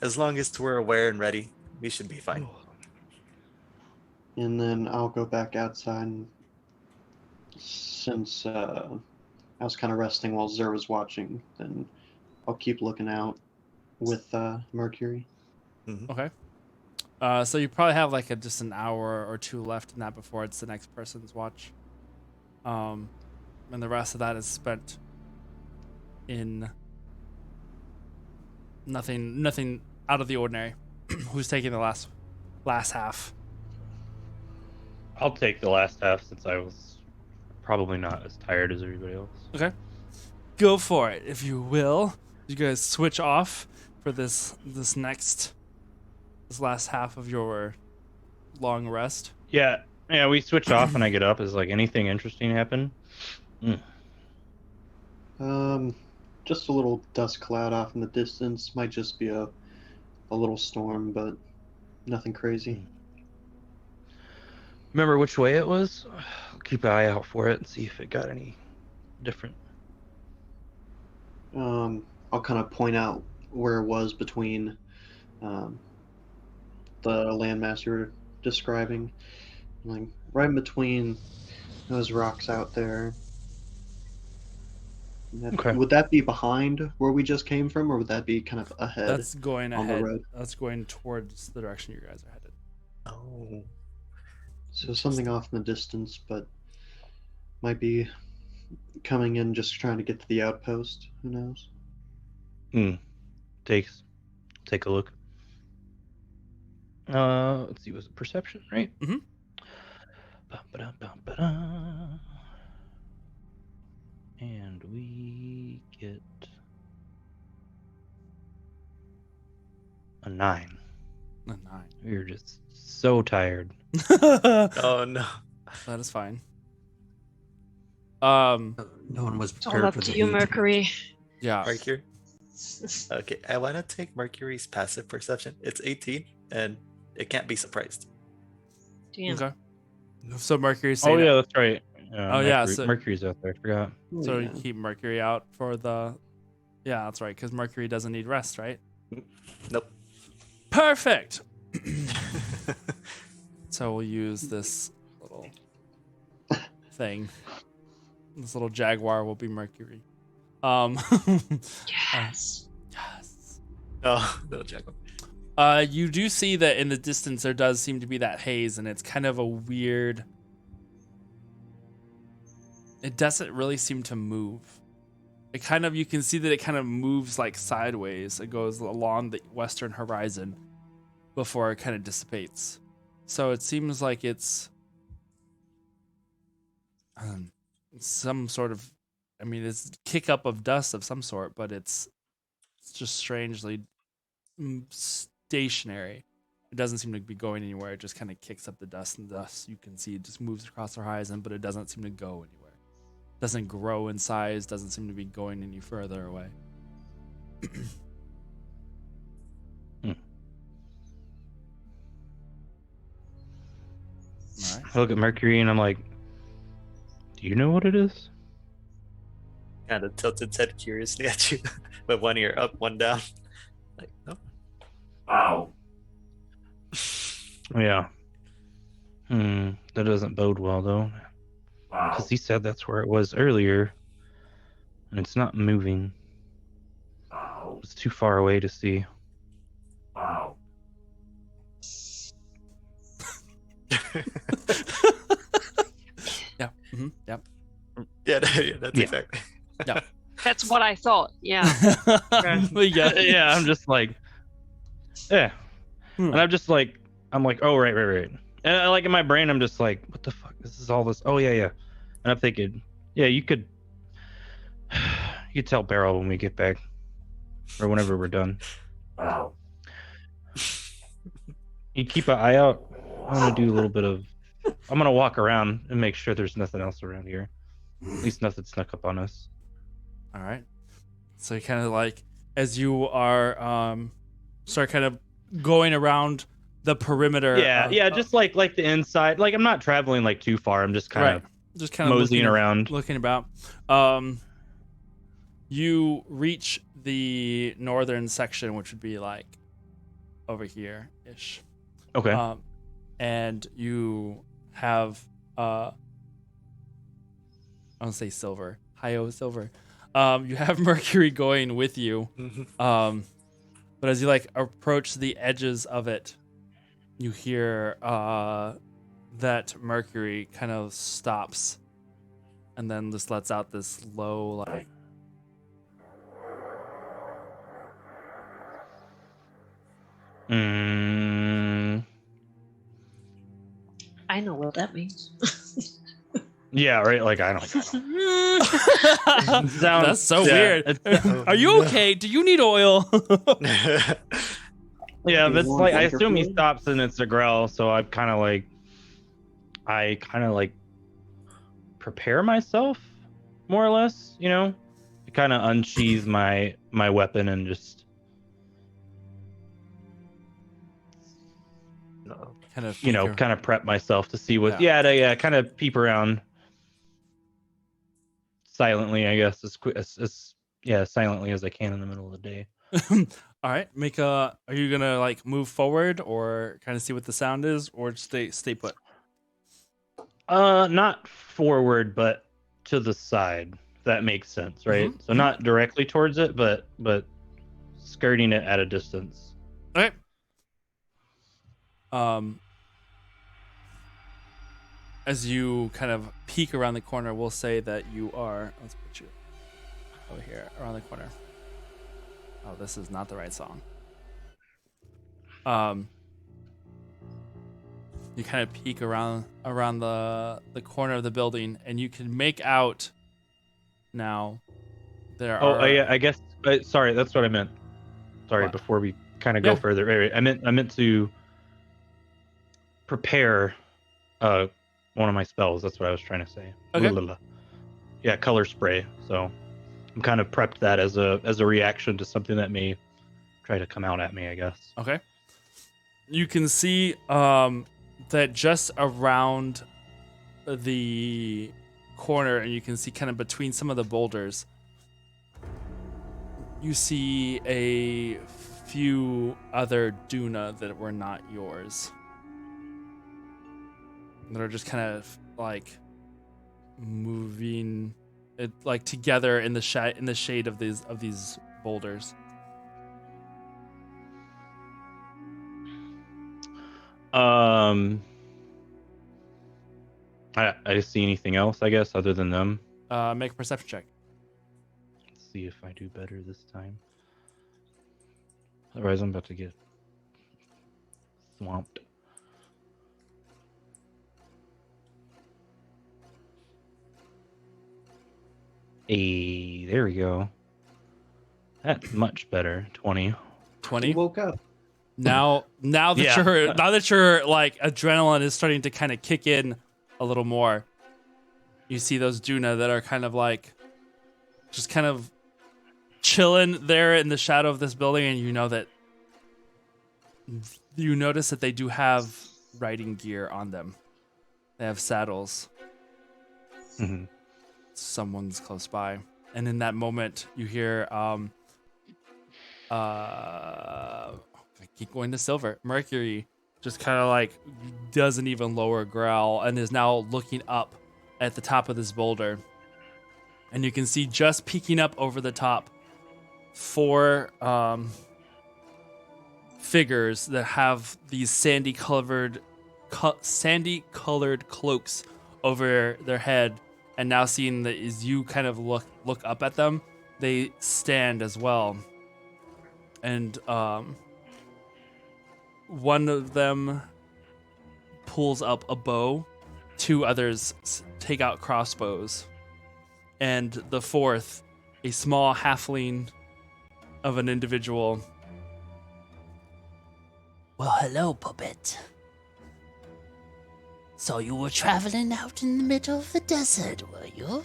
as long as we're aware and ready, we should be fine. And then I'll go back outside. Since I was kind of resting while Zur was watching, then I'll keep looking out with Mercury. Okay. So you probably have like just an hour or two left in that before it's the next person's watch. And the rest of that is spent in nothing out of the ordinary. Who's taking the last half? I'll take the last half since I was probably not as tired as everybody else. Okay. Go for it, if you will. You guys switch off for this last half of your long rest. Yeah, we switch off and I get up. Is like anything interesting happen? Just a little dust cloud off in the distance. Might just be a little storm, but nothing crazy. Remember which way it was? I'll keep an eye out for it and see if it got any different. I'll kind of point out where it was between the landmass you were describing, like right in between those rocks out there. Okay. Would that be behind where we just came from, or would that be kind of ahead? That's going on the ahead. road? That's going towards the direction you guys are headed. Oh. So something off in the distance, but might be coming in just trying to get to the outpost. Who knows? Take a look. Let's see, was it perception, right? Mhm. Ba-ba-da-ba-ba-da. And we get a 9. A 9. We were just so tired. Oh no. That is fine. No one was It's all prepared up for the to you, heat. Mercury. Yeah. Mercury. Okay, I want to take Mercury's passive perception. It's 18, and it can't be surprised. Damn. Okay. So Mercury's Oh saying yeah, that's right. Oh, yeah, so- Mercury's out there. I forgot. so yeah. you keep Mercury out for the. Yeah, that's right, because Mercury doesn't need rest, right? Nope. Perfect. So we'll use this little thing. This little jaguar will be Mercury. Yes. Yes. Oh, no, Jacob. You do see that in the distance there does seem to be that haze, and it's kind of a weird. It doesn't really seem to move. It kind of, you can see that it kind of moves like sideways. It goes along the western horizon before it kind of dissipates. So it seems like it's some sort of, I mean, it's kick up of dust of some sort, but it's just strangely stationary. It doesn't seem to be going anywhere. It just kind of kicks up the dust, and dust you can see it just moves across the horizon, but it doesn't seem to go anywhere. Doesn't grow in size, doesn't seem to be going any further away. All right. I look at Mercury and I'm like, do you know what it is? Kind of tilts its head curiously at you, with one ear up, one down. Like, nope. Wow. Yeah. That doesn't bode well though, Wow. because he said that's where it was earlier, and it's not moving. Wow. It's too far away to see. Wow. Yeah. Mm-hmm. Yep. Yeah, that's Yeah. exactly. That's what I thought. Yeah. Yeah, I'm just like, yeah. Hmm. And I'm like, oh, right. And like in my brain, I'm just like, what the fuck? This is all this. Oh, yeah. And I'm thinking, yeah, you could tell Beryl when we get back, or whenever we're done. Wow. You keep an eye out. I'm gonna do a little bit of. I'm gonna walk around and make sure there's nothing else around here. At least nothing snuck up on us. All right. So you kind of like, as you are start kind of going around the perimeter. Yeah, just like the inside. Like I'm not traveling like too far. I'm just kind of just kind of moseying around. looking about. You reach the northern section, which would be like over here ish. Okay. And you have I don't say silver, silver. You have Mercury going with you. But as you like approach the edges of it, you hear that Mercury kind of stops and then just lets out this low like I know what that means. Yeah, right. Like I don't. That's so Yeah, weird. Are you okay? Do you need oil? Yeah, but it's want like I bunker assume he fluid? stops and it's a growl, so I kind of like prepare myself more or less, you know, I kind of unsheath my weapon and just No. kind of kind of prep myself to see what Yeah. kind of peep around silently, I guess, as silently as I can in the middle of the day. All right, are you gonna like move forward or kind of see what the sound is, or stay put? Not forward, but to the side. If that makes sense, right? Mhm, So not directly towards it, but skirting it at a distance. All right. As you kind of peek around the corner, we'll say that you are. Let's put you over here around the corner. Oh, this is not the right song. You kind of peek around the corner of the building, and you can make out now. There Oh, are. yeah, I guess. Sorry, that's what I meant. Sorry, What? before we kind of go Yeah. further, right, I meant to prepare one of my spells. That's what I was trying to say. Okay. Blah, blah, blah. color spray. So I'm kind of prepped that as a reaction to something that may try to come out at me, I guess. Okay. You can see that just around the corner, and you can see kind of between some of the boulders, you see a few other Duna that were not yours. That are just kind of like moving it like together in the shade of these boulders. I see anything else, I guess, other than them. Make a perception check. Let's see if I do better this time. Otherwise, I'm about to get swamped. Hey, there we go. That's much better. 20. 20. He woke up. Now that you're like adrenaline is starting to kind of kick in a little more, you see those Duna that are kind of like just kind of chilling there in the shadow of this building, and you notice that they do have riding gear on them. They have saddles. Mm-hmm. Someone's close by, and in that moment you hear I keep going to Silver. Mercury just kind of like doesn't even lower a growl and is now looking up at the top of this boulder, and you can see just peeking up over the top 4 figures that have these sandy colored cloaks over their head. And now seeing that as you kind of look up at them, they stand as well. And one of them pulls up a bow. 2 others take out crossbows. And the 4th, a small halfling of an individual. Well, hello, puppet. So you were traveling out in the middle of the desert, were you?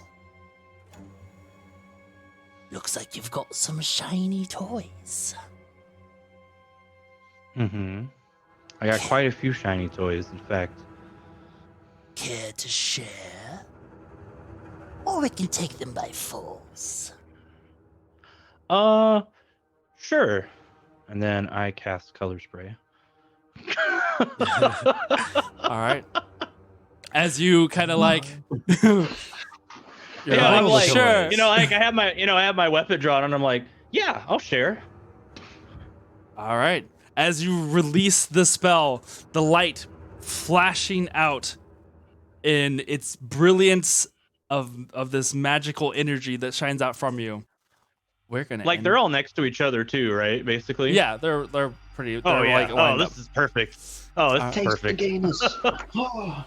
Looks like you've got some shiny toys. Mm-hmm. I got quite a few shiny toys, in fact. Care to share? Or we can take them by force. Sure. And then I cast color spray. All right. As you kind of like, I'm like, sure. I have my weapon drawn, and I'm like, yeah, I'll share. All right. As you release the spell, the light flashing out in its brilliance of this magical energy that shines out from you. We're gonna Like they're all next to each other too, right? Basically. Yeah, they're pretty. They're like lined up. This is perfect. Oh, this is Taste perfect. the gayness. Oh.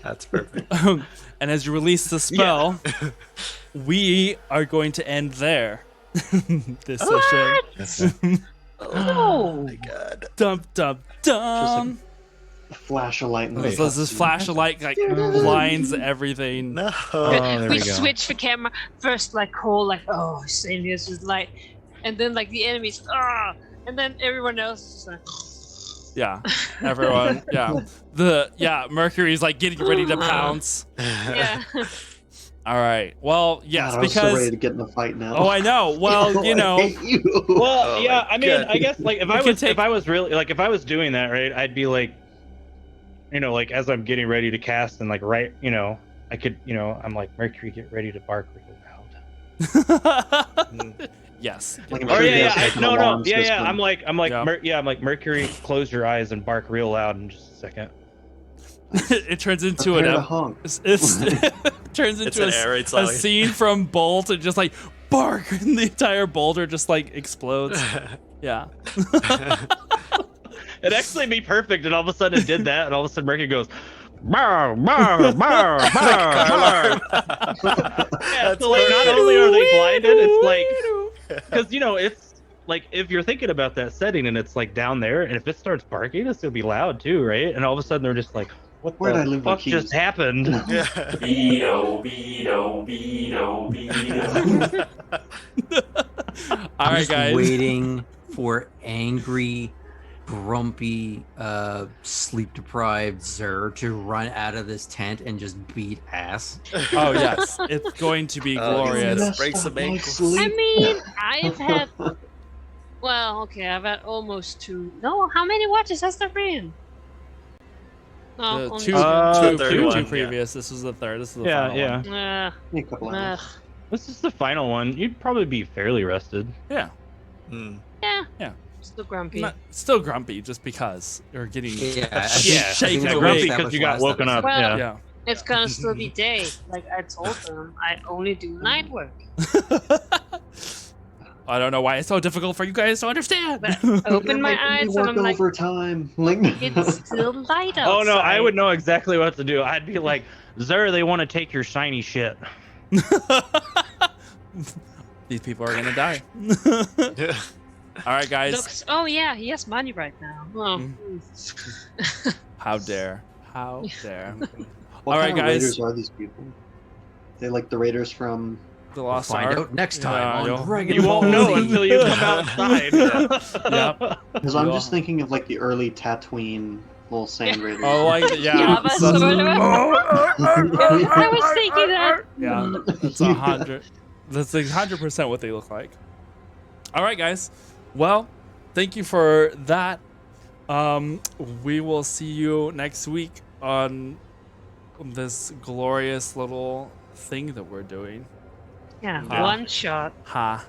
That's perfect. And as you release the spell, we are going to end there. This session. Oh, My God. Dum dum dum. A flash of light. In the So this flash of light like blinds everything. No. there we we go. switch the camera first, like Cole, like saying this is light, and then like the enemies, and then everyone else is like, Yeah, everyone. Mercury's like getting ready to pounce. yeah. All right. Well, yes, God, I was so because ready to get in the fight now. oh, I know. Well, you I know, hate you. Well, Oh yeah. my I mean, God. I guess like We can take- if I was really like if I was doing that, right, I'd be like, like as I'm getting ready to cast and like right, I could, I'm like, Mercury, get ready to bark really loud. yes. Like, I'm Oh sure you yeah, guys have an no, alarm yeah. system. I'm like, Yeah. Mercury, close your eyes and bark real loud in just a second. It turns into Prepare an to honk. it turns It's into an air raid a song. scene from Bolt and just like bark, and the entire boulder just like explodes. Yeah. It'd actually be perfect, and all of a sudden it did that, and all of a sudden Mercury goes, "Bow, bow, bow, bow, bow." Yeah, so like not only are they blinded, it's like because it's like if you're thinking about that setting and it's like down there, and if it starts barking, it's gonna be loud too, right? And all of a sudden they're just like, What Where'd the I leave my fuck just keys? happened? Yeah. Beto, Beto, Beto, Beto. All I'm right, just guys. waiting for angry, grumpy, sleep-deprived Zer to run out of this tent and just beat ass. Oh yes, it's going to be You glorious. messed Messed break up some my ankles. I sleep. mean, I've had. Well, okay, I've had almost 2. No, how many watches has there been? No, The only two, 2. The third two one, yeah. previous. This was the third. This is the Yeah, final yeah. one. A couple hours. This is the final one. You'd probably be fairly rested. Yeah, Mm. Yeah. Still grumpy. not still grumpy just because you're getting Yeah, I shaken think- I think awake. we grumpy established because you got last woken up. episode. Well- Yeah. Yeah. It's gonna still be day. Like I told them, I only do night work. I don't know why it's so difficult for you guys to understand. But open my You're making me eyes and work I'm like, overtime. Like, it's still light outside. Oh no, I would know exactly what to do. I'd be like, Zer, they want to take your shiny shit. These people are gonna die. Yeah. All right, guys. Looks, oh yeah, he has money right now. Oh. How dare? How dare? what All kind right, of guys. raiders are these people? They like the raiders from. The We'll Lost find Ark. out next time Yeah, on you'll- Dragon You Ball won't know Z. until you come outside. Yep. Because I'm Well- just thinking of like the early Tatooine little sand raiders. Oh, like yeah. Yeah, that's so- sort of- I was thinking that. yeah, that's 100. That's 100% what they look like. All right, guys. Well, thank you for that. We will see you next week on this glorious little thing that we're doing. Yeah, Yeah. one shot. Ha.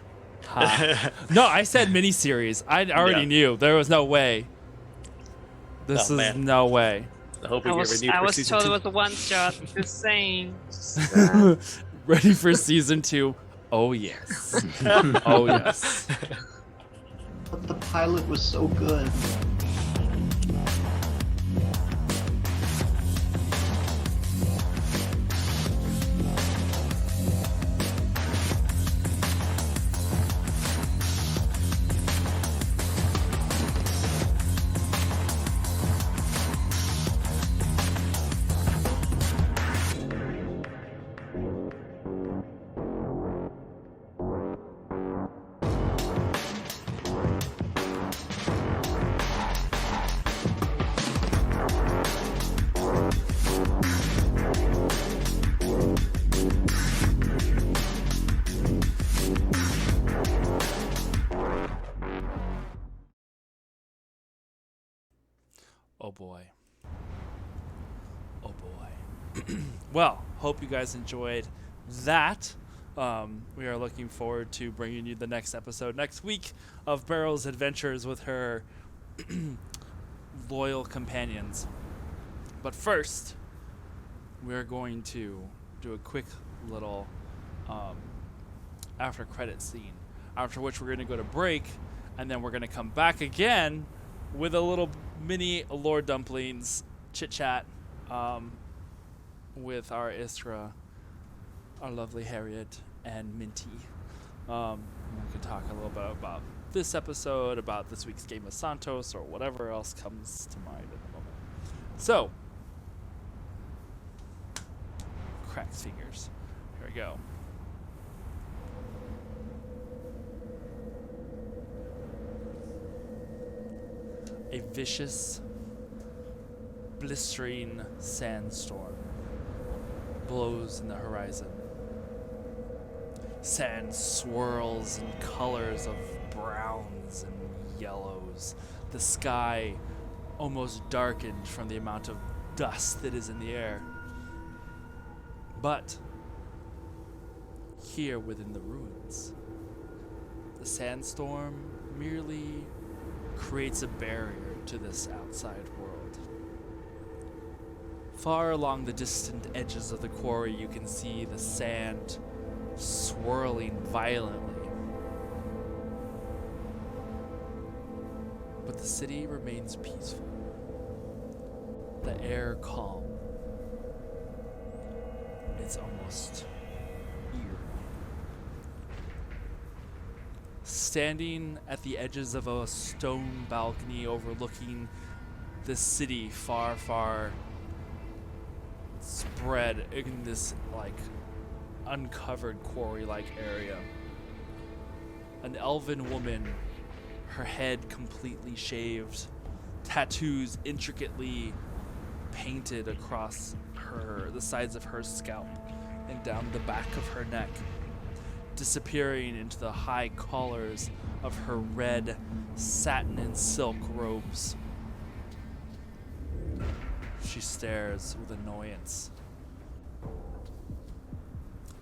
Ha. No, I said mini-series. I already Yeah. knew. There was no way. This Oh, is man. no way. I hope I we get was, renewed I for was season told it 2. was a one shot. Just saying. Ready for season 2? Oh, yes. Oh, yes. But the pilot was so good. Oh boy. Oh boy. Well, hope you guys enjoyed that. We are looking forward to bringing you the next episode next week of Beryl's adventures with her loyal companions. But first, we're going to do a quick little after credit scene. After which we're going to go to break, and then we're going to come back again with a little mini Lord Dumplings chit chat with our Isra, our lovely Harriet, and Minty. We can talk a little bit about this episode, about this week's game of Santos, or whatever else comes to mind at the moment. So, cracks fingers. Here we go. A vicious, blistering sandstorm blows in the horizon. Sand swirls in colors of browns and yellows. The sky almost darkened from the amount of dust that is in the air. But here within the ruins, the sandstorm merely creates a barrier to this outside world. Far along the distant edges of the quarry, you can see the sand swirling violently. But the city remains peaceful, the air calm. It's almost eerie. Standing at the edges of a stone balcony overlooking the city far, far spread in this like uncovered quarry-like area. An elven woman, her head completely shaved, tattoos intricately painted across the sides of her scalp and down the back of her neck, disappearing into the high collars of her red satin and silk robes. She stares with annoyance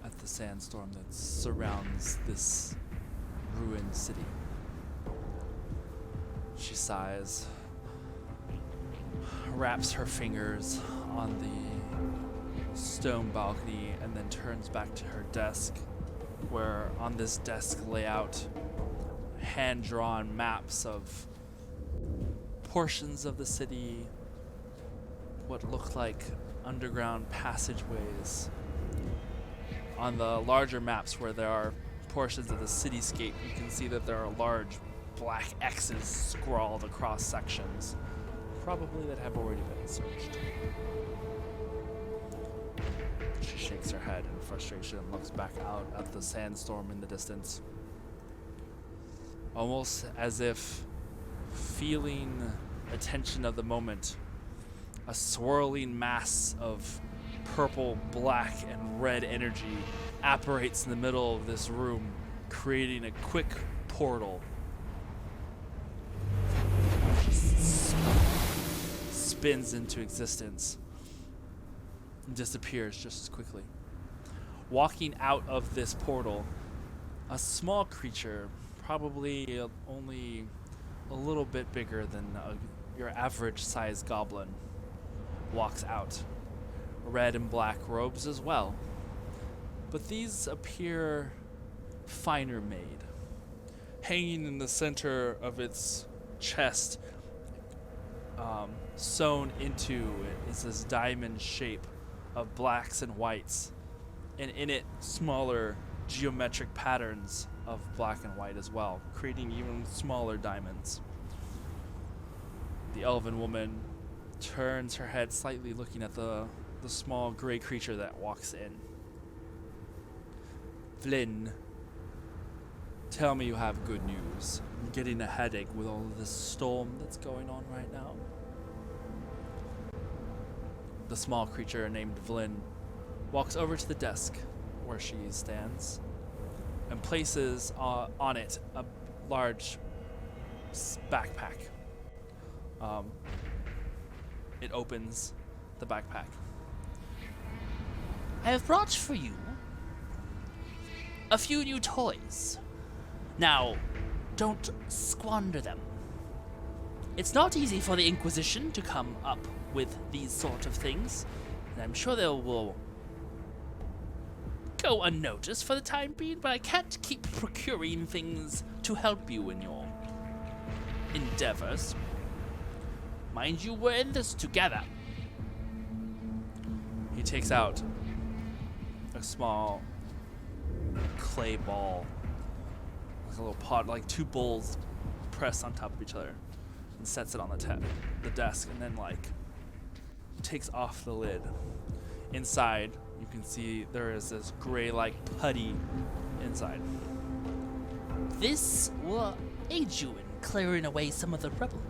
at the sandstorm that surrounds this ruined city. She sighs, wraps her fingers on the stone balcony, and then turns back to her desk, where on this desk layout, hand-drawn maps of portions of the city, what look like underground passageways. On the larger maps where there are portions of the cityscape, you can see that there are large black X's scrawled across sections, probably that have already been searched. She shakes her head in frustration and looks back out at the sandstorm in the distance, almost as if feeling the tension of the moment. A swirling mass of purple, black, and red energy apparates in the middle of this room, creating a quick portal. Spins into existence and disappears just as quickly. Walking out of this portal, a small creature, probably only a little bit bigger than your average sized goblin, walks out. Red and black robes as well, but these appear finer made. Hanging in the center of its chest, sewn into it, is this diamond shape of blacks and whites, and in it smaller geometric patterns of black and white as well, creating even smaller diamonds. The elven woman turns her head slightly, looking at the small gray creature that walks in. Flynn, tell me you have good news. I'm getting a headache with all of this storm that's going on right now. The small creature named Flynn walks over to the desk where she stands and places on it a large backpack. It opens the backpack. I have brought for you a few new toys. Now, don't squander them. It's not easy for the Inquisition to come up with these sort of things, and I'm sure they will go unnoticed for the time being, but I can't keep procuring things to help you in your endeavors. Mind you, we're in this together. He takes out a small clay ball, like a little pot, like two bowls pressed on top of each other, and sets it on the desk, and then takes off the lid. Inside, you can see there is this gray-like putty inside. This will aid you in clearing away some of the rubble.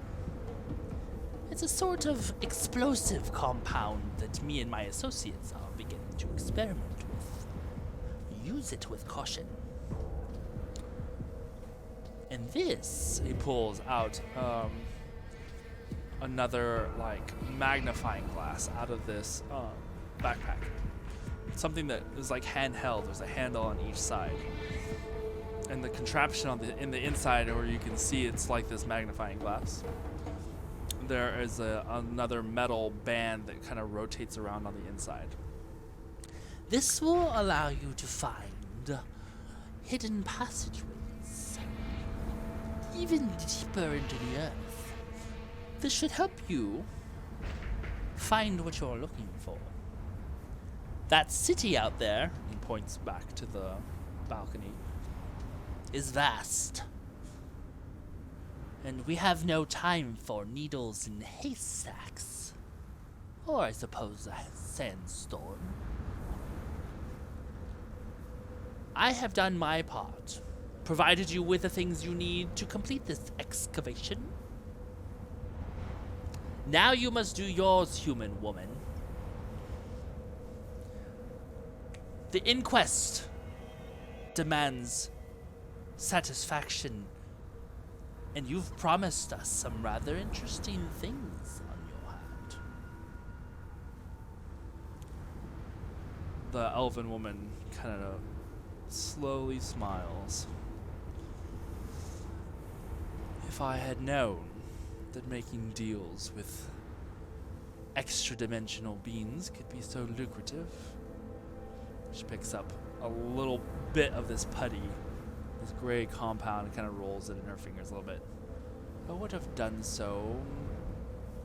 It's a sort of explosive compound that me and my associates are beginning to experiment with. Use it with caution. And this, He pulls out another magnifying glass out of this backpack. Something that is handheld. There's a handle on each side, and the contraption in the inside, where you can see it's like this magnifying glass. There is another metal band that kind of rotates around on the inside. This will allow you to find hidden passageways, even deeper into the earth. This should help you find what you're looking for. That city out there, He points back to the balcony. is vast. And we have no time for needles in haystacks. Or I suppose a sandstorm. I have done my part, provided you with the things you need to complete this excavation. Now you must do yours, human woman. The inquest demands satisfaction, and you've promised us some rather interesting things on your hand. The elven woman kind of slowly smiles. If I had known that making deals with extra-dimensional beings could be so lucrative. She picks up a little bit of this putty, this gray compound, and kind of rolls it in her fingers a little bit. I would have done so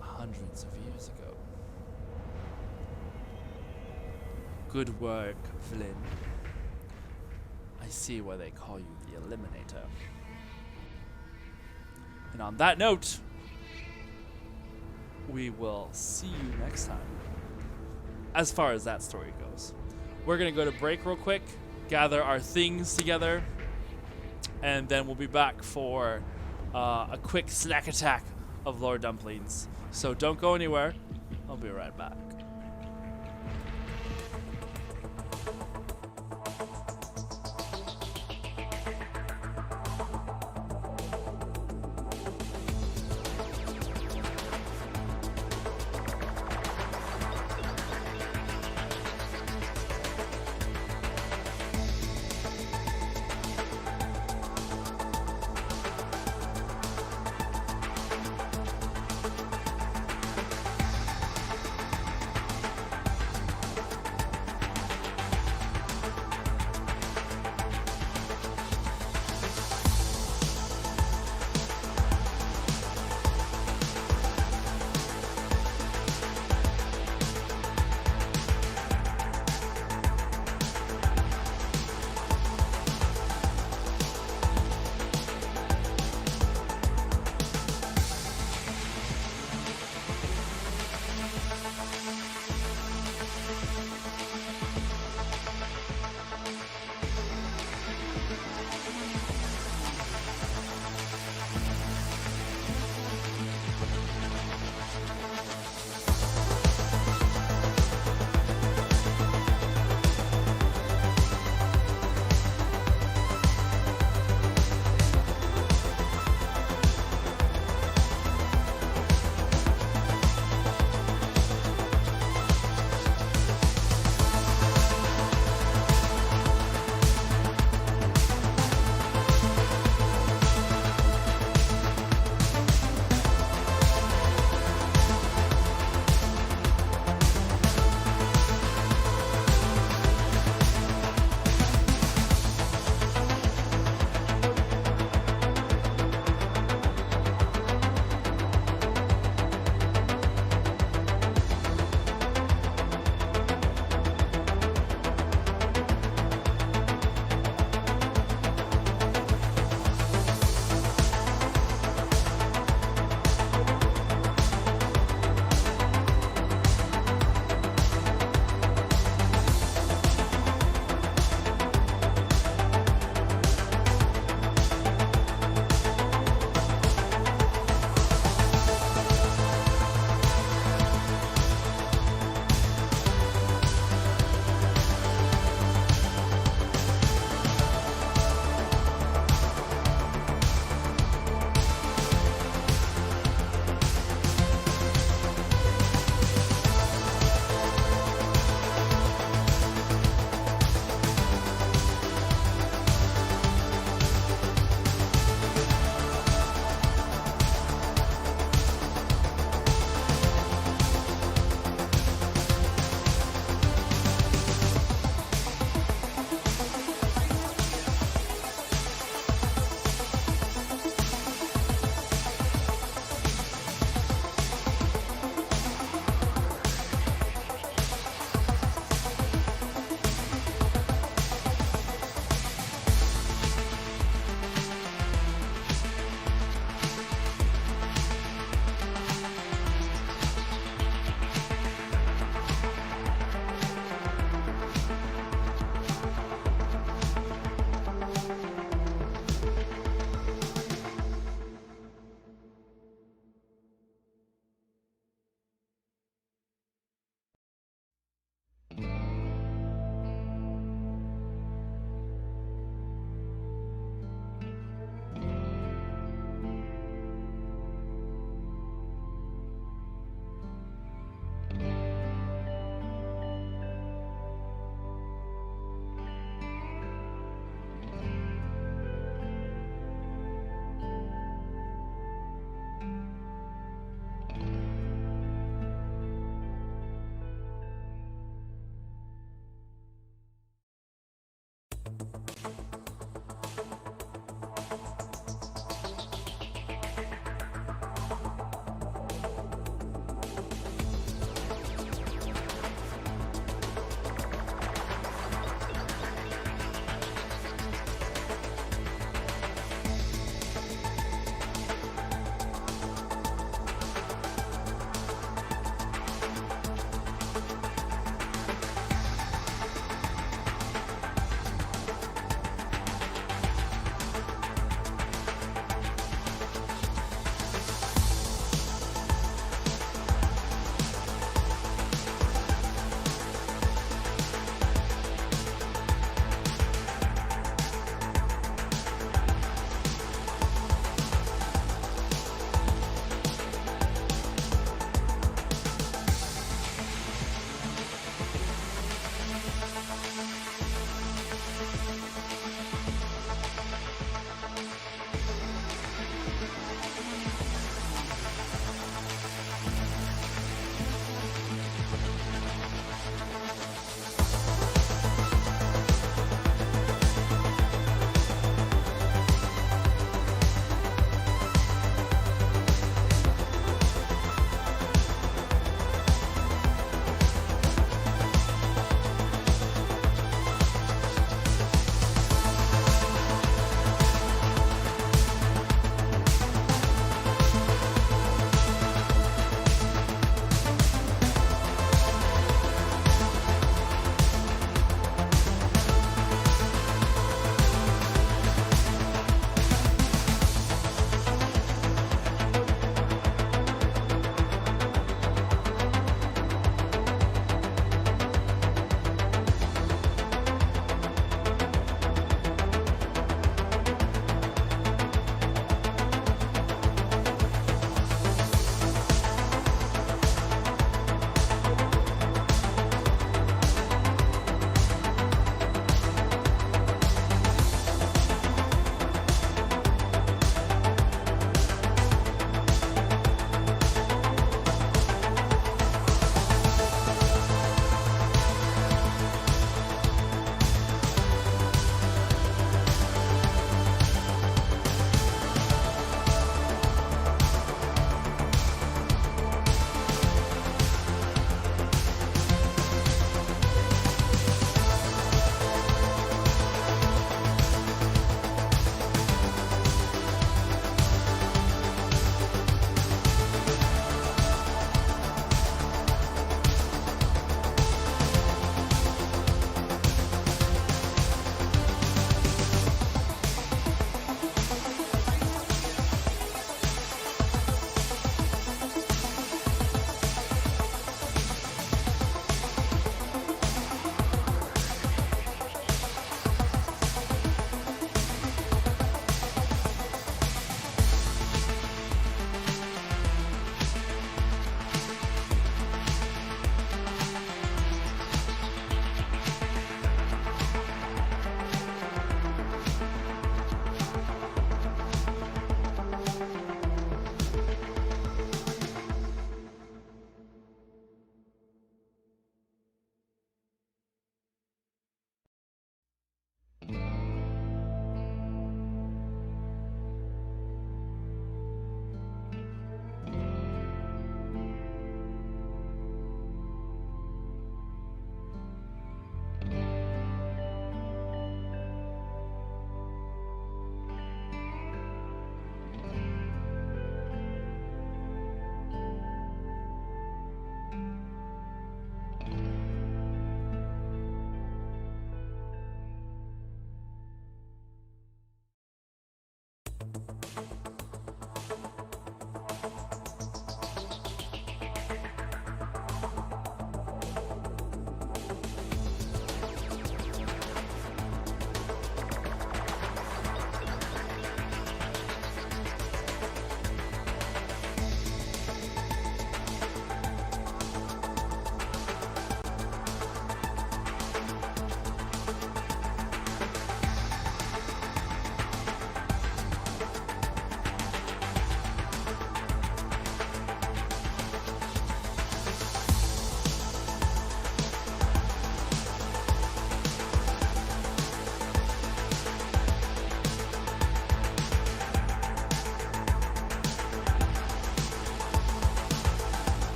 hundreds of years ago. Good work, Flynn. I see why they call you the Eliminator. And on that note, we will see you next time. As far as that story goes. We're going to go to break real quick, gather our things together, and then we'll be back for a quick snack attack of Lord Dumplings. So don't go anywhere. I'll be right back.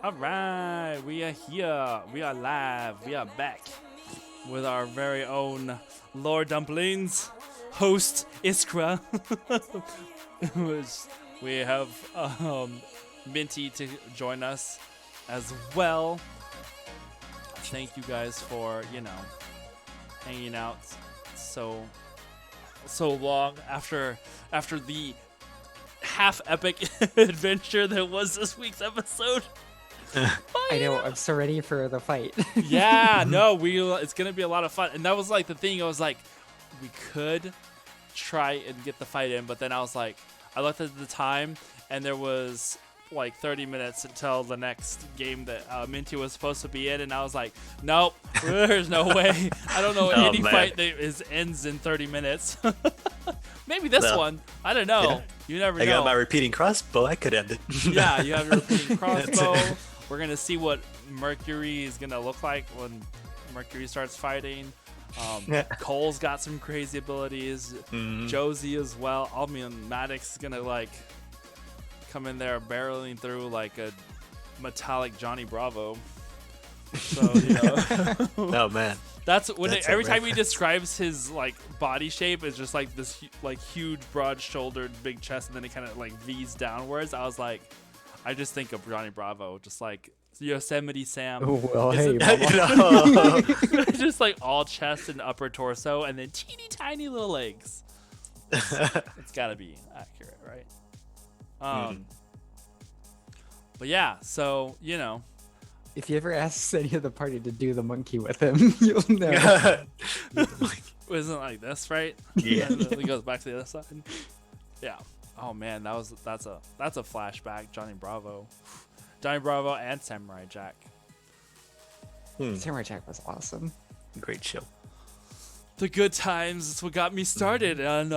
All right, we are here. We are live. We are back with our very own Lord Dumplings, host Iskra. We have Minty to join us as well. Thank you guys for hanging out so long after the half epic adventure that was this week's episode. I know. I'm so ready for the fight. Yeah, no, it's gonna be a lot of fun, and that was like the thing. I was like, we could try and get the fight in, but then I was like, I looked at the time, and there was like 30 minutes until the next game that Minty was supposed to be in, and I was like, nope, there's no way. I don't know any fight that ends in 30 minutes. Maybe this one. I don't know. Yeah. You never know. I got my repeating crossbrow. I could end it. Yeah, you have your repeating crossbow. We're going to see what Mercury is going to look like when Mercury starts fighting. Cole's got some crazy abilities. Josie as well. I mean, Maddox is going to like come in there barreling through like a metallic Johnny Bravo. So, Oh, man. That's when every time he describes his like body shape is just like this like huge broad-shouldered big chest, and then it kind of like V's downwards. I was like, I just think of Johnny Bravo, just like Yosemite Sam. Oh, well, hey, just like all chest and upper torso, and then teeny tiny little legs. It's got to be accurate, right? But yeah, so if you ever ask any of the party to do the monkey with him, you'll know. Wasn't it like this, right? Yeah. And then it goes back to the other side. Yeah. Oh man, that's a flashback. Johnny Bravo and Samurai Jack. Samurai Jack was awesome. Great show. The good times is what got me started on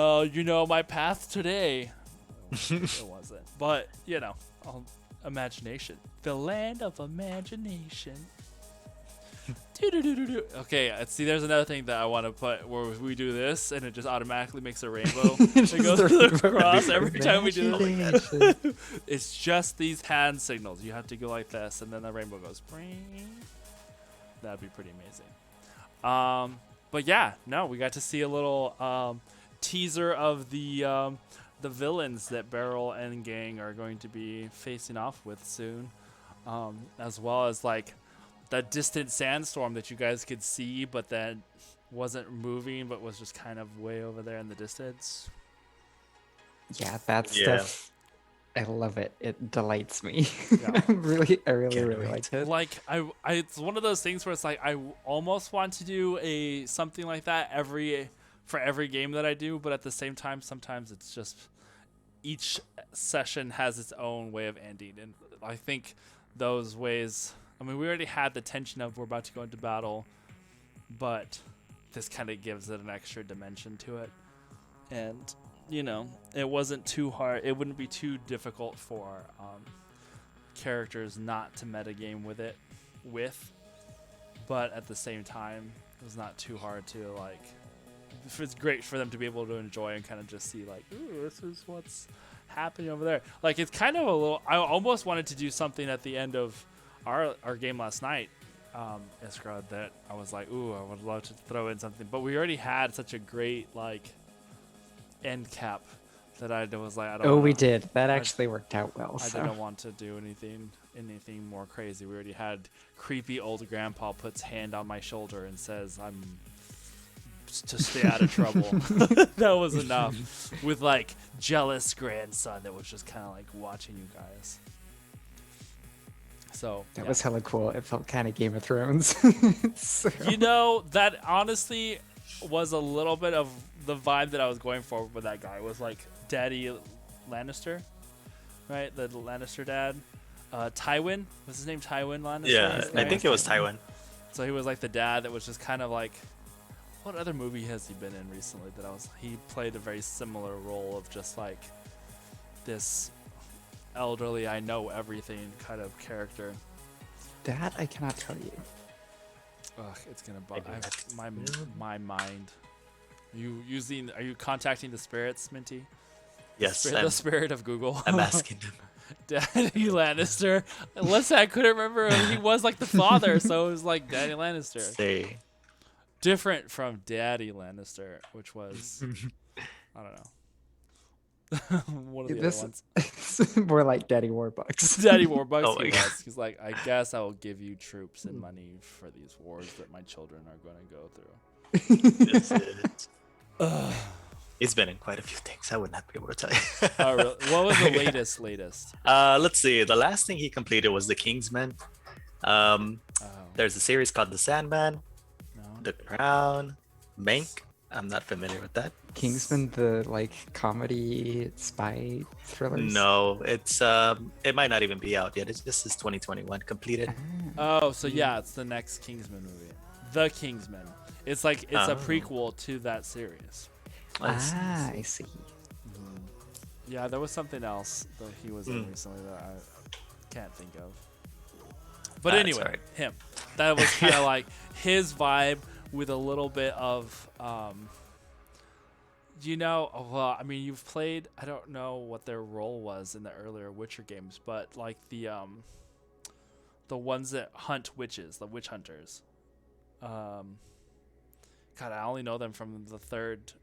my path today. It wasn't, but imagination. The land of imagination. Okay, see, there's another thing that I want to put where we do this, and it just automatically makes a rainbow. It goes across every time we do this. It's just these hand signals. You have to go like this, and then the rainbow goes. That'd be pretty amazing. But yeah, no, we got to see a little teaser of the villains that Beryl and gang are going to be facing off with soon, as well as like that distant sandstorm that you guys could see, but then wasn't moving, but was just kind of way over there in the distance. Yeah, that stuff. I love it. It delights me. Yeah. I really liked it. Like it's one of those things where it's like I almost want to do something like that for every game that I do, but at the same time, sometimes it's just each session has its own way of ending, and I think those ways. I mean, we already had the tension of we're about to go into battle, but this kind of gives it an extra dimension to it, and it wasn't too hard. It wouldn't be too difficult for characters not to metagame with, but at the same time, it was not too hard to like. It's great for them to be able to enjoy and kind of just see like, ooh, this is what's happening over there. Like it's kind of a little. I almost wanted to do something at the end of our game last night, Iskra, that I was like, ooh, I would love to throw in something, but we already had such a great like end cap that I was like, I don't. Oh, we did. That actually worked out well. I didn't want to do anything more crazy. We already had creepy old grandpa puts hand on my shoulder and says, "I'm to stay out of trouble." That was enough. With like jealous grandson that was just kind of like watching you guys. So that was hella cool. It felt kind of Game of Thrones. So. That honestly was a little bit of the vibe that I was going for with that guy. Was like Daddy Lannister, right? The Lannister dad. Tywin was his name. Tywin Lannister. Yeah, I think it was Tywin. So he was like the dad that was just kind of like. What other movie has he been in recently he played a very similar role of just like this elderly, I know everything kind of character. That I cannot tell you. Ugh, it's gonna bug my mind. Are you contacting the spirits, Minty? Yes. The spirit of Google. I'm asking them. Daddy Lannister. Listen, I couldn't remember. He was like the father, so it was like Daddy Lannister. Say. Different from Daddy Lannister, which was I don't know. One of the other ones. It's more like Daddy Warbucks. Daddy Warbucks. Oh my he God. was. He's like, I guess I will give you troops and money for these wars that my children are going to go through. That's it. He's been in quite a few things. I would not be able to tell you. Oh, really? What was the Yeah. latest? Let's see. The last thing he completed was the Kingsman. Oh, There's a series called The Sandman, no. The Crown, Mank. I'm not familiar with that. Kingsman, the like comedy spy thrillers. No, it's it might not even be out yet. It's just 2021 completed. Oh, so yeah, it's the next Kingsman movie. The Kingsman. It's like it's a Oh. prequel to that series. I see. Yeah, there was something else that he was in Mm. recently that I can't think of. But That's anyway, alright. him. That was kind of like his vibe with a little bit of, well, I mean, you've played, I don't know what their role was in the earlier Witcher games, but like the ones that hunt witches, the witch hunters. God, I only know them from the third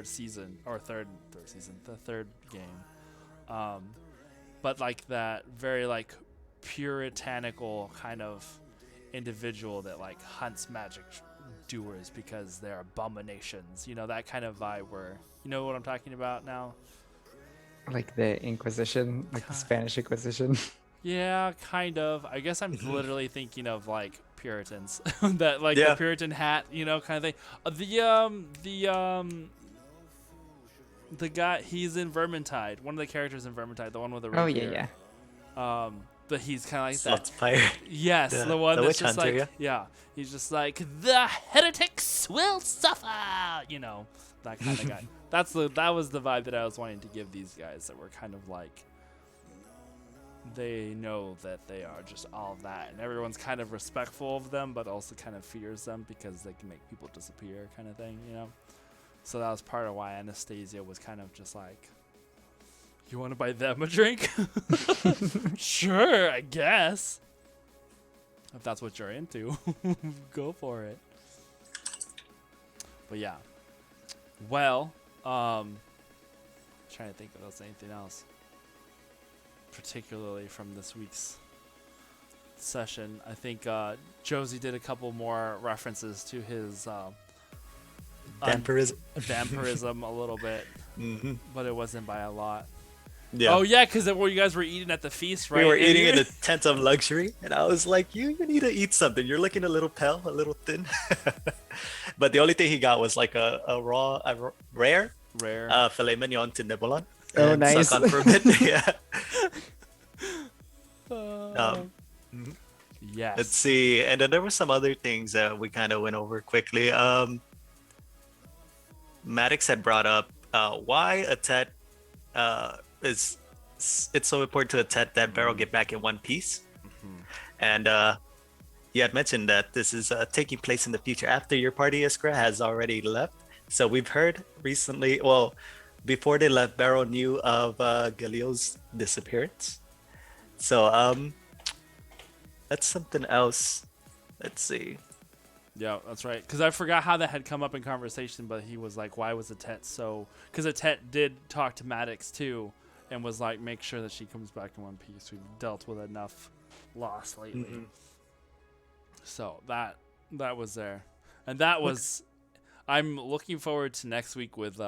season, the third game. But like that very like puritanical kind of individual that like hunts magic doers because they're abominations. You know, that kind of vibe where, you know what I'm talking about now? Like the Inquisition, like the Spanish Inquisition. Yeah, kind of. I guess I'm literally thinking of like Puritans, that like Yeah. the Puritan hat, you know, kind of thing. The guy, he's in Vermintide. One of the characters in Vermintide, the one with the red Oh yeah, hair. yeah. But he's kind of like that. Slots Fire. Yes, The- the one the that's witch just hunter, like, yeah. He's just like, the heretics will suffer, you know, that kind of guy. That was the vibe that I was wanting to give these guys, that were kind of like, they know that they are just all that, and everyone's kind of respectful of them, but also kind of fears them because they can make people disappear, kind of thing, you know. So that was part of why Anastasia was kind of just like, you want to buy them a drink? Sure, I guess. If that's what you're into, go for it. But yeah. Well, trying to think if there's anything else, particularly from this week's session. I think Josie did a couple more references to his Vampirism. vampirism a little bit, Hmm. but it wasn't by a lot. Yeah. Oh yeah, because you guys were eating at the feast, right? We were And eating you- in a tent of luxury, and I was like, you need to eat something. You're looking a little pale, a little thin. But the only thing he got was like a rare rare. filet mignon to nibble on. Oh, and nice. Suck on for a bit. Yeah. Yes. Let's see. And then there were some other things that we kind of went over quickly. Maddox had brought up why a Tet it's so important to a Tet that Beryl get back in one piece. And you had mentioned that this is taking place in the future after your party, Iskra, has already left. So we've heard recently, well, before they left, Beryl knew of Galil's disappearance. So that's something else. Let's see. Yeah, that's right. Because I forgot how that had come up in conversation, but he was like, why was the Tet so... Because the Tet did talk to Maddox, too, and was like, make sure that she comes back in one piece. We've dealt with enough loss lately. So that was there. And that was... I'm looking forward to next week with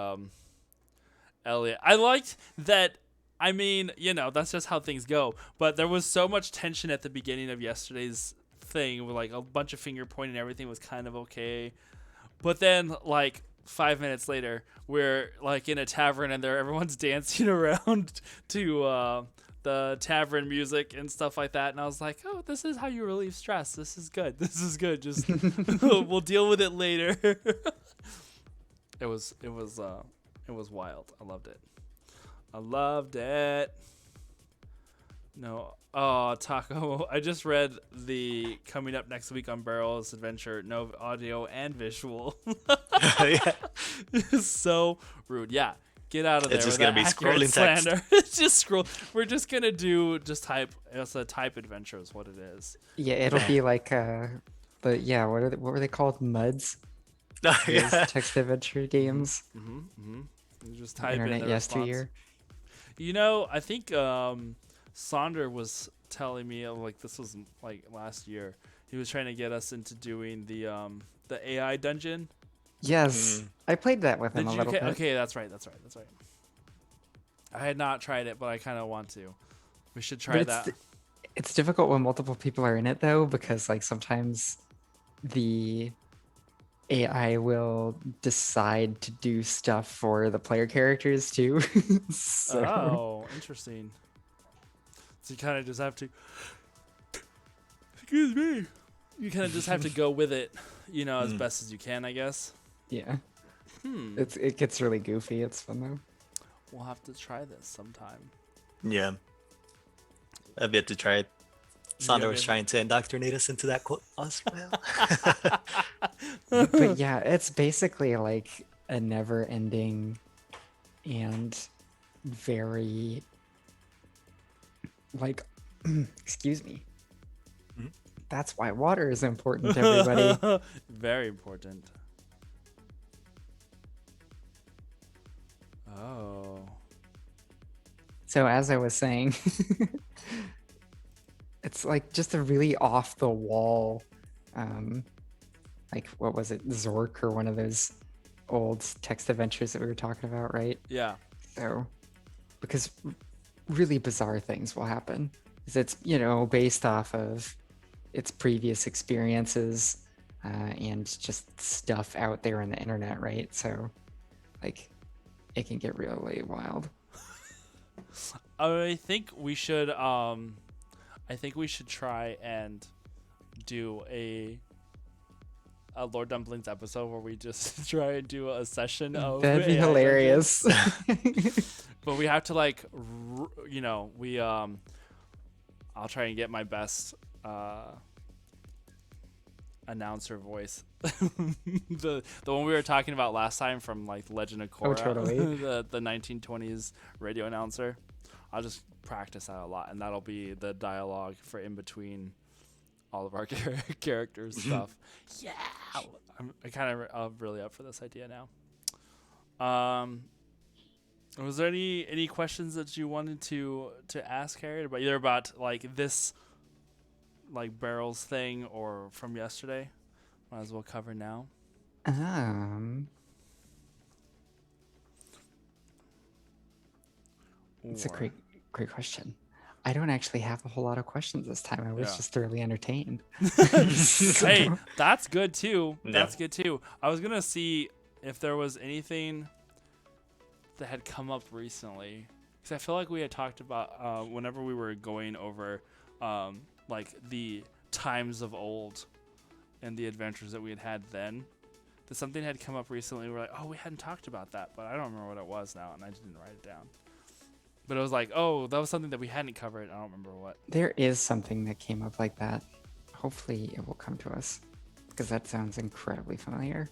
Elliot. I liked that... I mean, you know, that's just how things go. But there was so much tension at the beginning of yesterday's thing with like a bunch of finger pointing, everything was kind of okay, but then like 5 minutes later we're like in a tavern and everyone's dancing around to the tavern music and stuff like that, and I was like, oh, this is how you relieve stress. This is good just we'll deal with it later. it was wild. I loved it. No. Oh, Taco. I just read the coming up next week on Beryl's Adventure, no audio and visual. Yeah. So rude. Yeah. Get out of there. It's just with gonna that be accurate scrolling text. slander. It's just scroll. We're just gonna do just type. It's a type adventure is what it is. Yeah, it'll be like what were they called? MUDs? Oh, Those yeah. text adventure games. You just The type in internet the response. yesteryear. You know, I think Sonder was telling me like this was like last year. He was trying to get us into doing the AI dungeon. Yes, I played that with him Did a you? little bit. Okay, that's right. I had not tried it, but I kind of want to. We should try But that. it's difficult when multiple people are in it though, because like sometimes the AI will decide to do stuff for the player characters too. So Oh, interesting. So you kind of just have to. Excuse me. You kind of just have to go with it, as best as you can, I guess. yeah, it gets really goofy. It's fun though. We'll have to try this sometime. Yeah. I've yet to try it. Sandra was been- trying to indoctrinate us into that quote as well. But yeah, it's basically like a never-ending and very like excuse me. Mhm. That's why water is important, everybody. Very important. Oh. So as I was saying, it's like just a really off the wall, like what was it, Zork or one of those old text adventures that we were talking about, right? Yeah. So, because really bizarre things will happen. 'Cause it's based off of its previous experiences and just stuff out there on the internet, right? So, like, it can get really wild. I think we should try and do a Lord Dumplings episode where we just try and do a session of That'd be AI hilarious. dungeons. But we have to I'll try and get my best announcer voice. the one we were talking about last time from like Legend of Korra, totally. the 1920s radio announcer. I'll just practice that a lot, and that'll be the dialogue for in between all of our characters stuff. Yeah, I'm kind of really up for this idea now. Was there any questions that you wanted to ask Harry about either about like this like Beryl's thing or from yesterday? Might as well cover now. It's a Or- great question. I don't actually have a whole lot of questions this time. I was Yeah. just thoroughly entertained. Hey, that's good too. No. That's good too. I was gonna see if there was anything that had come up recently, because I feel like we had talked about whenever we were going over like the times of old and the adventures that we had then. That something had come up recently. We're like, oh, we hadn't talked about that, but I don't remember what it was now, and I didn't write it down. But it was like, oh, that was something that we hadn't covered. I don't remember what. There is something that came up like that. Hopefully it will come to us, because that sounds incredibly familiar.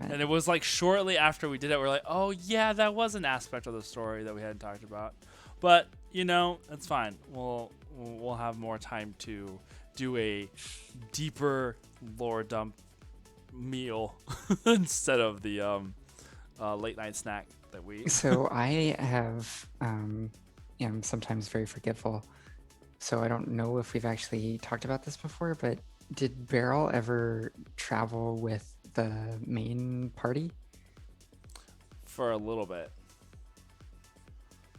And it was like shortly after we did it, we're like, oh yeah, that was an aspect of the story that we hadn't talked about. But it's fine. We'll have more time to do a deeper lore dump meal instead of the late night snack that we. So I have, am sometimes very forgetful. So I don't know if we've actually talked about this before, but did Beryl ever travel with the main party? For a little bit.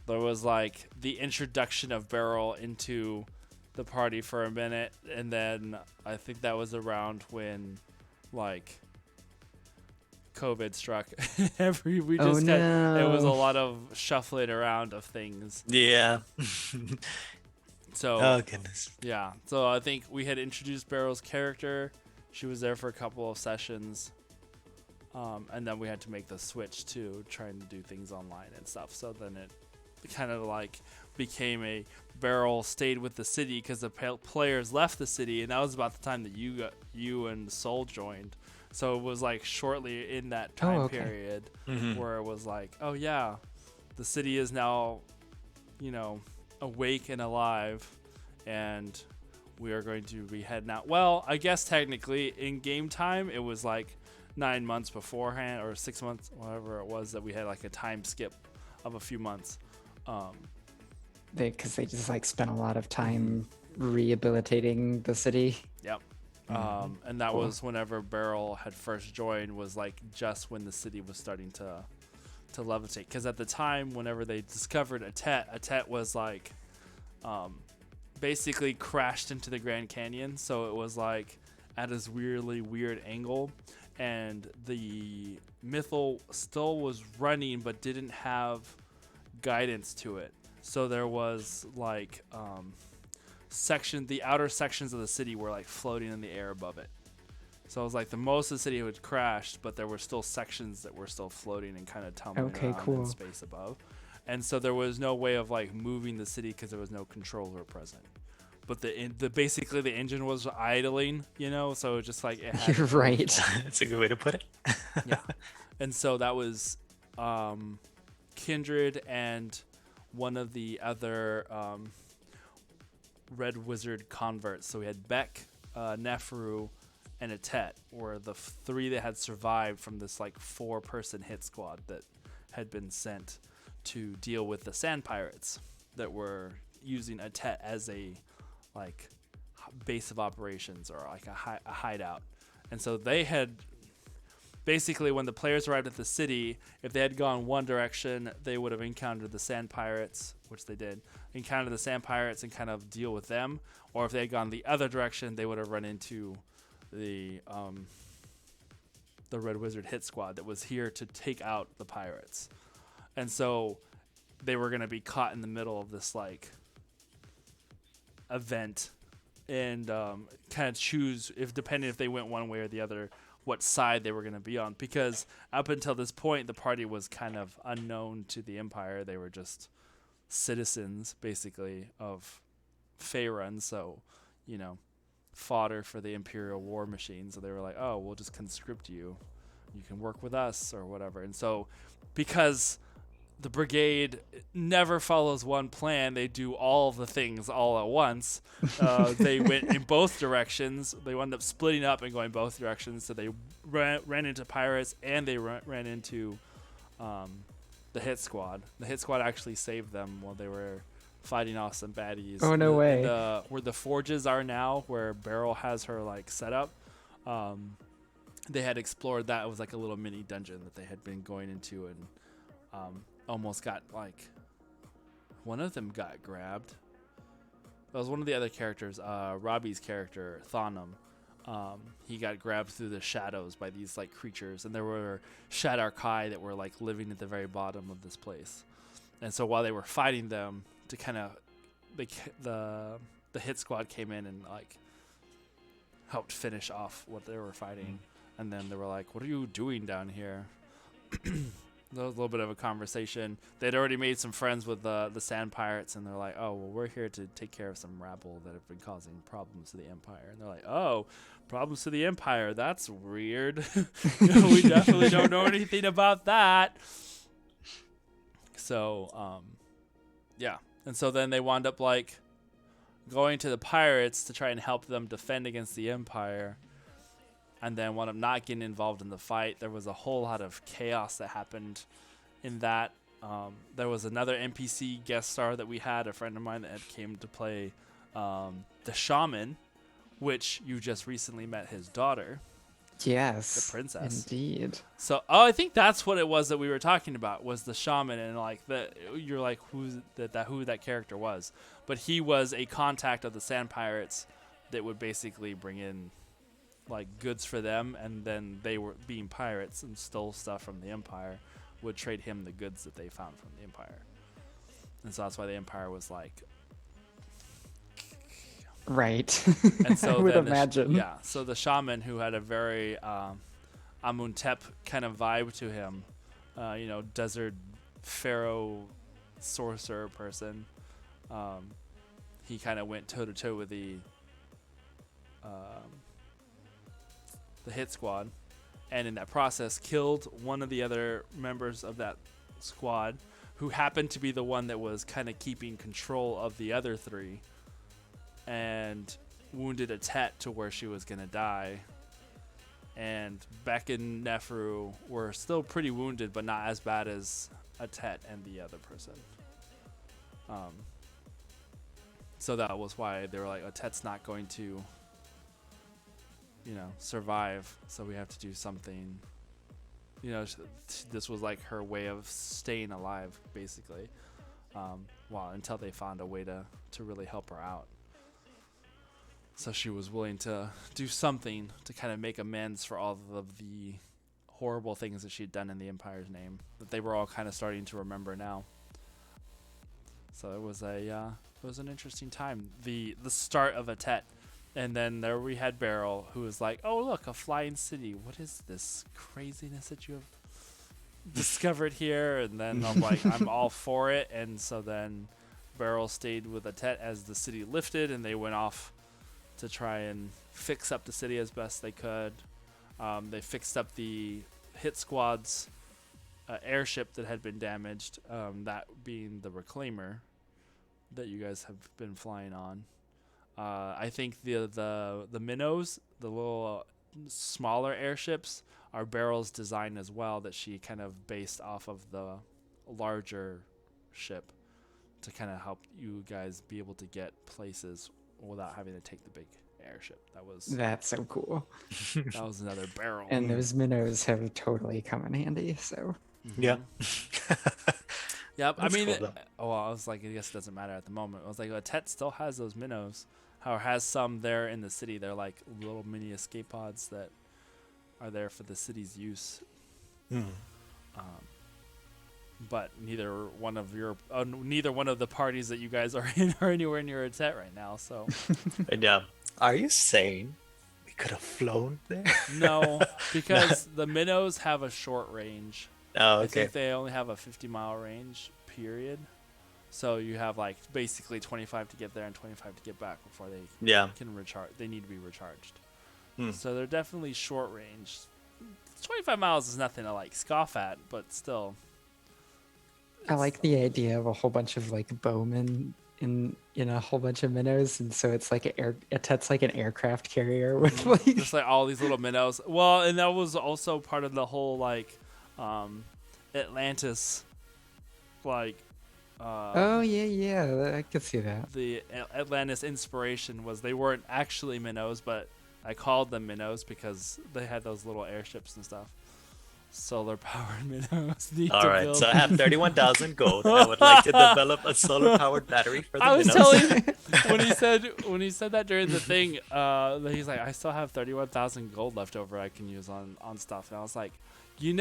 There was like the introduction of Beryl into the party for a minute, and then I think that was around when like COVID struck. We Oh, just it was a no. lot of shuffling around of things. Yeah. So Oh goodness. yeah, so I think we had introduced Beryl's character. She was there for a couple of sessions. And then we had to make the switch to trying to do things online and stuff. So then it kind of like became a Beryl stayed with the city because the players left the city, and that was about the time that you and Soul joined. So it was like shortly in that time okay. period Mhm. where it was like, oh yeah, the city is now, awake and alive, and we are going to be heading out. Well, I guess technically in game time it was like 9 months beforehand or 6 months, whatever it was, that we had like a time skip of a few months. Because they just like spent a lot of time rehabilitating the city. Yep. Mhm. And that Cool. was whenever Beryl had first joined, was like just when the city was starting to levitate. Because at the time, whenever they discovered Atet was like basically crashed into the Grand Canyon. So it was like at this weirdly weird angle, and the Mythal still was running but didn't have guidance to it. So there was like the outer sections of the city were like floating in the air above it. So it was like the most of the city had crashed, but there were still sections that were still floating and kind of tumbling Okay, around in cool. space above. And so there was no way of like moving the city because there was no controller present. But basically the engine was idling, so it just like it had You're right. That's a good way to put it. yeah. And so that was Kindred and one of the other Red Wizard converts. So we had Beck, Neferu, and Atet were the three that had survived from this like 4-person hit squad that had been sent to deal with the sand pirates that were using Atet as a like base of operations or like a hideout. And so they had basically, when the players arrived at the city, if they had gone one direction, they would have encountered the sand pirates, which they did, encounter the sand pirates and kind of deal with them. Or if they had gone the other direction, they would have run into the Red Wizard hit squad that was here to take out the pirates. And so they were going to be caught in the middle of this like event and kind of choose, depending if they went one way or the other, what side they were going to be on. Because up until this point, the party was kind of unknown to the Empire. They were just citizens, basically, of Faerun. So, fodder for the Imperial war machine. So they were like, oh, we'll just conscript you. You can work with us or whatever. And so because the brigade never follows one plan, they do all the things all at once. They went in both directions. They wound up splitting up and going both directions. So they ran into pirates and they ran into the hit squad. The hit squad actually saved them while they were fighting off some baddies. Oh, no way. Where the forges are now, where Beryl has her like set up, they had explored that. It was like a little mini dungeon that they had been going into, and almost got like one of them got grabbed. That was one of the other characters, Robbie's character, Thanem. He got grabbed through the shadows by these like creatures, and there were Shadarkai that were like living at the very bottom of this place. And so while they were fighting them, to kind of the hit squad came in and like helped finish off what they were fighting. And then they were like, "What are you doing down here?" There was a little bit of a conversation. They'd already made some friends with the sand pirates, and they're like, "Oh, well, we're here to take care of some rabble that have been causing problems to the Empire." And they're like, "Oh, problems to the Empire? That's weird. We definitely don't know anything about that." So, yeah. And so then they wound up like going to the pirates to try and help them defend against the Empire. And then wound up not getting involved in the fight. There was a whole lot of chaos that happened in that. There was another NPC guest star that we had, a friend of mine that came to play the shaman, which you just recently met his daughter, Yes. the princess. Indeed. So, I think that's what it was that we were talking about, was the shaman, and like you're like who that character was, but he was a contact of the sand pirates that would basically bring in like goods for them, and then they were being pirates and stole stuff from the Empire, would trade him the goods that they found from the Empire. And so that's why the Empire was like, Right. and so I would then imagine. so the shaman, who had a very Amuntep kind of vibe to him, desert pharaoh sorcerer person, he kind of went toe to toe with the hit squad, and in that process killed one of the other members of that squad, who happened to be the one that was kind of keeping control of the other three, and wounded a Tet to where she was going to die. And Beck and Nefru were still pretty wounded, but not as bad as a Tet and the other person. So that was why they were like, a Tet's not going to, survive, so we have to do something. This was like her way of staying alive, basically, until they found a way to really help her out. So she was willing to do something to kind of make amends for all of the horrible things that she'd done in the Empire's name that they were all kind of starting to remember now. So it was an interesting time, the start of a Tet. And then there we had Beryl, who was like, oh, look, a flying city. What is this craziness that you have discovered here? And then I'm like, I'm all for it. And so then Beryl stayed with a Tet as the city lifted, and they went off to try and fix up the city as best they could. They fixed up the hit squad's airship that had been damaged, that being the Reclaimer that you guys have been flying on. I think the minnows, the little smaller airships, are Beryl's design as well, that she kind of based off of the larger ship to kind of help you guys be able to get places without having to take the big airship. That's so cool. That was another Beryl. And those minnows have totally come in handy. So Yeah. Yep. That's I mean, cool, I was like, I guess it doesn't matter at the moment. I was like, Tet still has those minnows, or has some there in the city. They're like little mini escape pods that are there for the city's use. But neither one of the parties that you guys are in are anywhere near a Tet right now. So, And are you saying we could have flown there? no, because the minnows have a short range. Oh, I okay. think they only have a 50-mile range, period. So you have like basically 25 to get there and 25 to get back before they can recharge. They need to be recharged. So they're definitely short range. 25 miles is nothing to like scoff at, but still. I like the idea of a whole bunch of like bowmen in a whole bunch of minnows, and so it's like a Tet's like an aircraft carrier with like just like all these little minnows. Well, and that was also part of the whole like Atlantis, like. Oh yeah, I could see that. The Atlantis inspiration was they weren't actually minnows, but I called them minnows because they had those little airships and stuff. Solar powered minnows. All right, so I have 31,000 gold. I would like to develop a solar powered battery for the I was minnows. telling when he said that during the thing, he's like, I still have 31,000 gold left over I can use on stuff. And I was like, in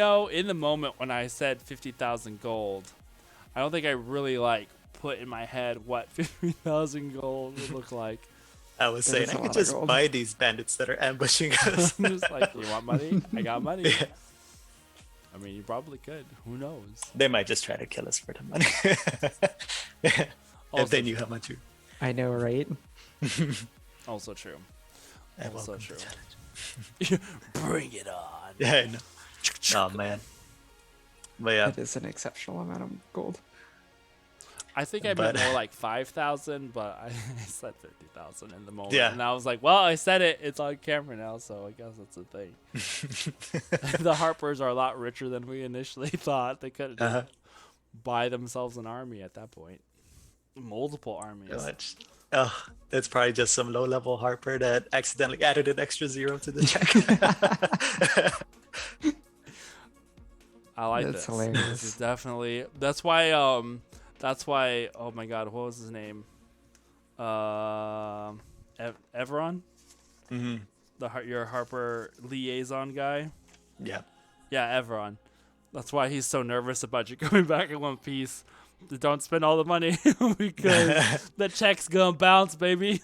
the moment when I said 50,000 gold, I don't think I really like put in my head what 50,000 gold would look like. I was saying I could just buy these bandits that are ambushing us. I'm just like, you want money? I got money. Yeah. I mean, you probably could. Who knows? They might just try to kill us for the money. If they knew how much I know, right? Also true. Also true. Challenge. Bring it on. Yeah, I know. Oh man. But yeah, It is an exceptional amount of gold. I think I meant more like 5,000, but I said 50,000 in the moment. Yeah. And I was like, well, I said it. It's on camera now, so I guess that's a thing. The Harpers are a lot richer than we initially thought. They could just buy themselves an army at that point. Multiple armies. Oh, that's probably just some low-level Harper that accidentally added an extra 0 to the check. I like That's this. hilarious. This is definitely. That's why. Oh my God, what was his name? Everon. Mm-hmm. Your Harper liaison guy. Yeah. Yeah, Everon. That's why he's so nervous about you coming back in one piece. Don't spend all the money because the check's gonna bounce, baby.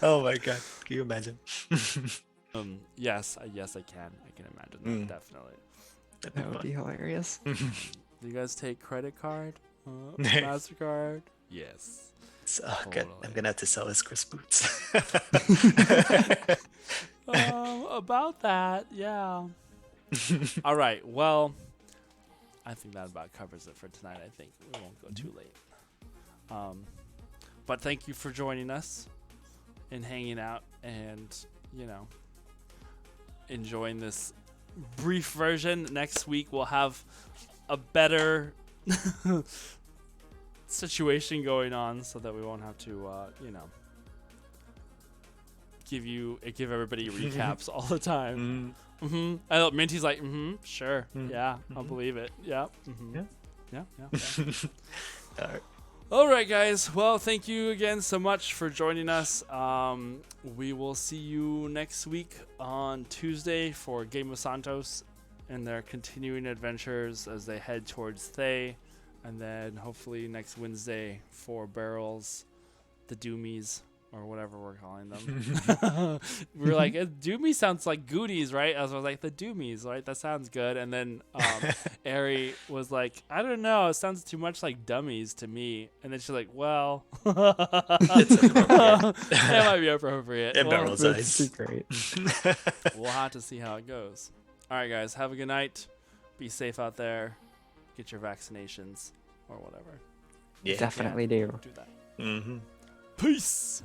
Oh my God, can you imagine? Yes, I can. I can imagine that, definitely. That would be hilarious. Do you guys take credit card? MasterCard? Yes. Good. I'm gonna have to sell his Chris boots. About that, yeah. All right. Well, I think that about covers it for tonight. I think we won't go too late. But thank you for joining us and hanging out and, enjoying this brief version. Next week we'll have a better situation going on so that we won't have to, give everybody recaps all the time. I know Minty's like, sure, yeah, I'll believe it. Yeah, yeah. All right, guys. Well, thank you again so much for joining us. We will see you next week on Tuesday for Game of Santos and their continuing adventures as they head towards Thay, and then hopefully next Wednesday for Barrels, the Doomies, or whatever we're calling them. We were like, Doomy sounds like Goonies, right? I was like, the Doomies, right? That sounds good. And then Ari was like, I don't know. It sounds too much like Dummies to me. And then she's like, well, It's appropriate. it might be appropriate. In Barrel's That's eyes. great. We'll have to see how it goes. All right, guys. Have a good night. Be safe out there. Get your vaccinations or whatever. Yeah. Definitely do. Do that. Mm-hmm. Peace.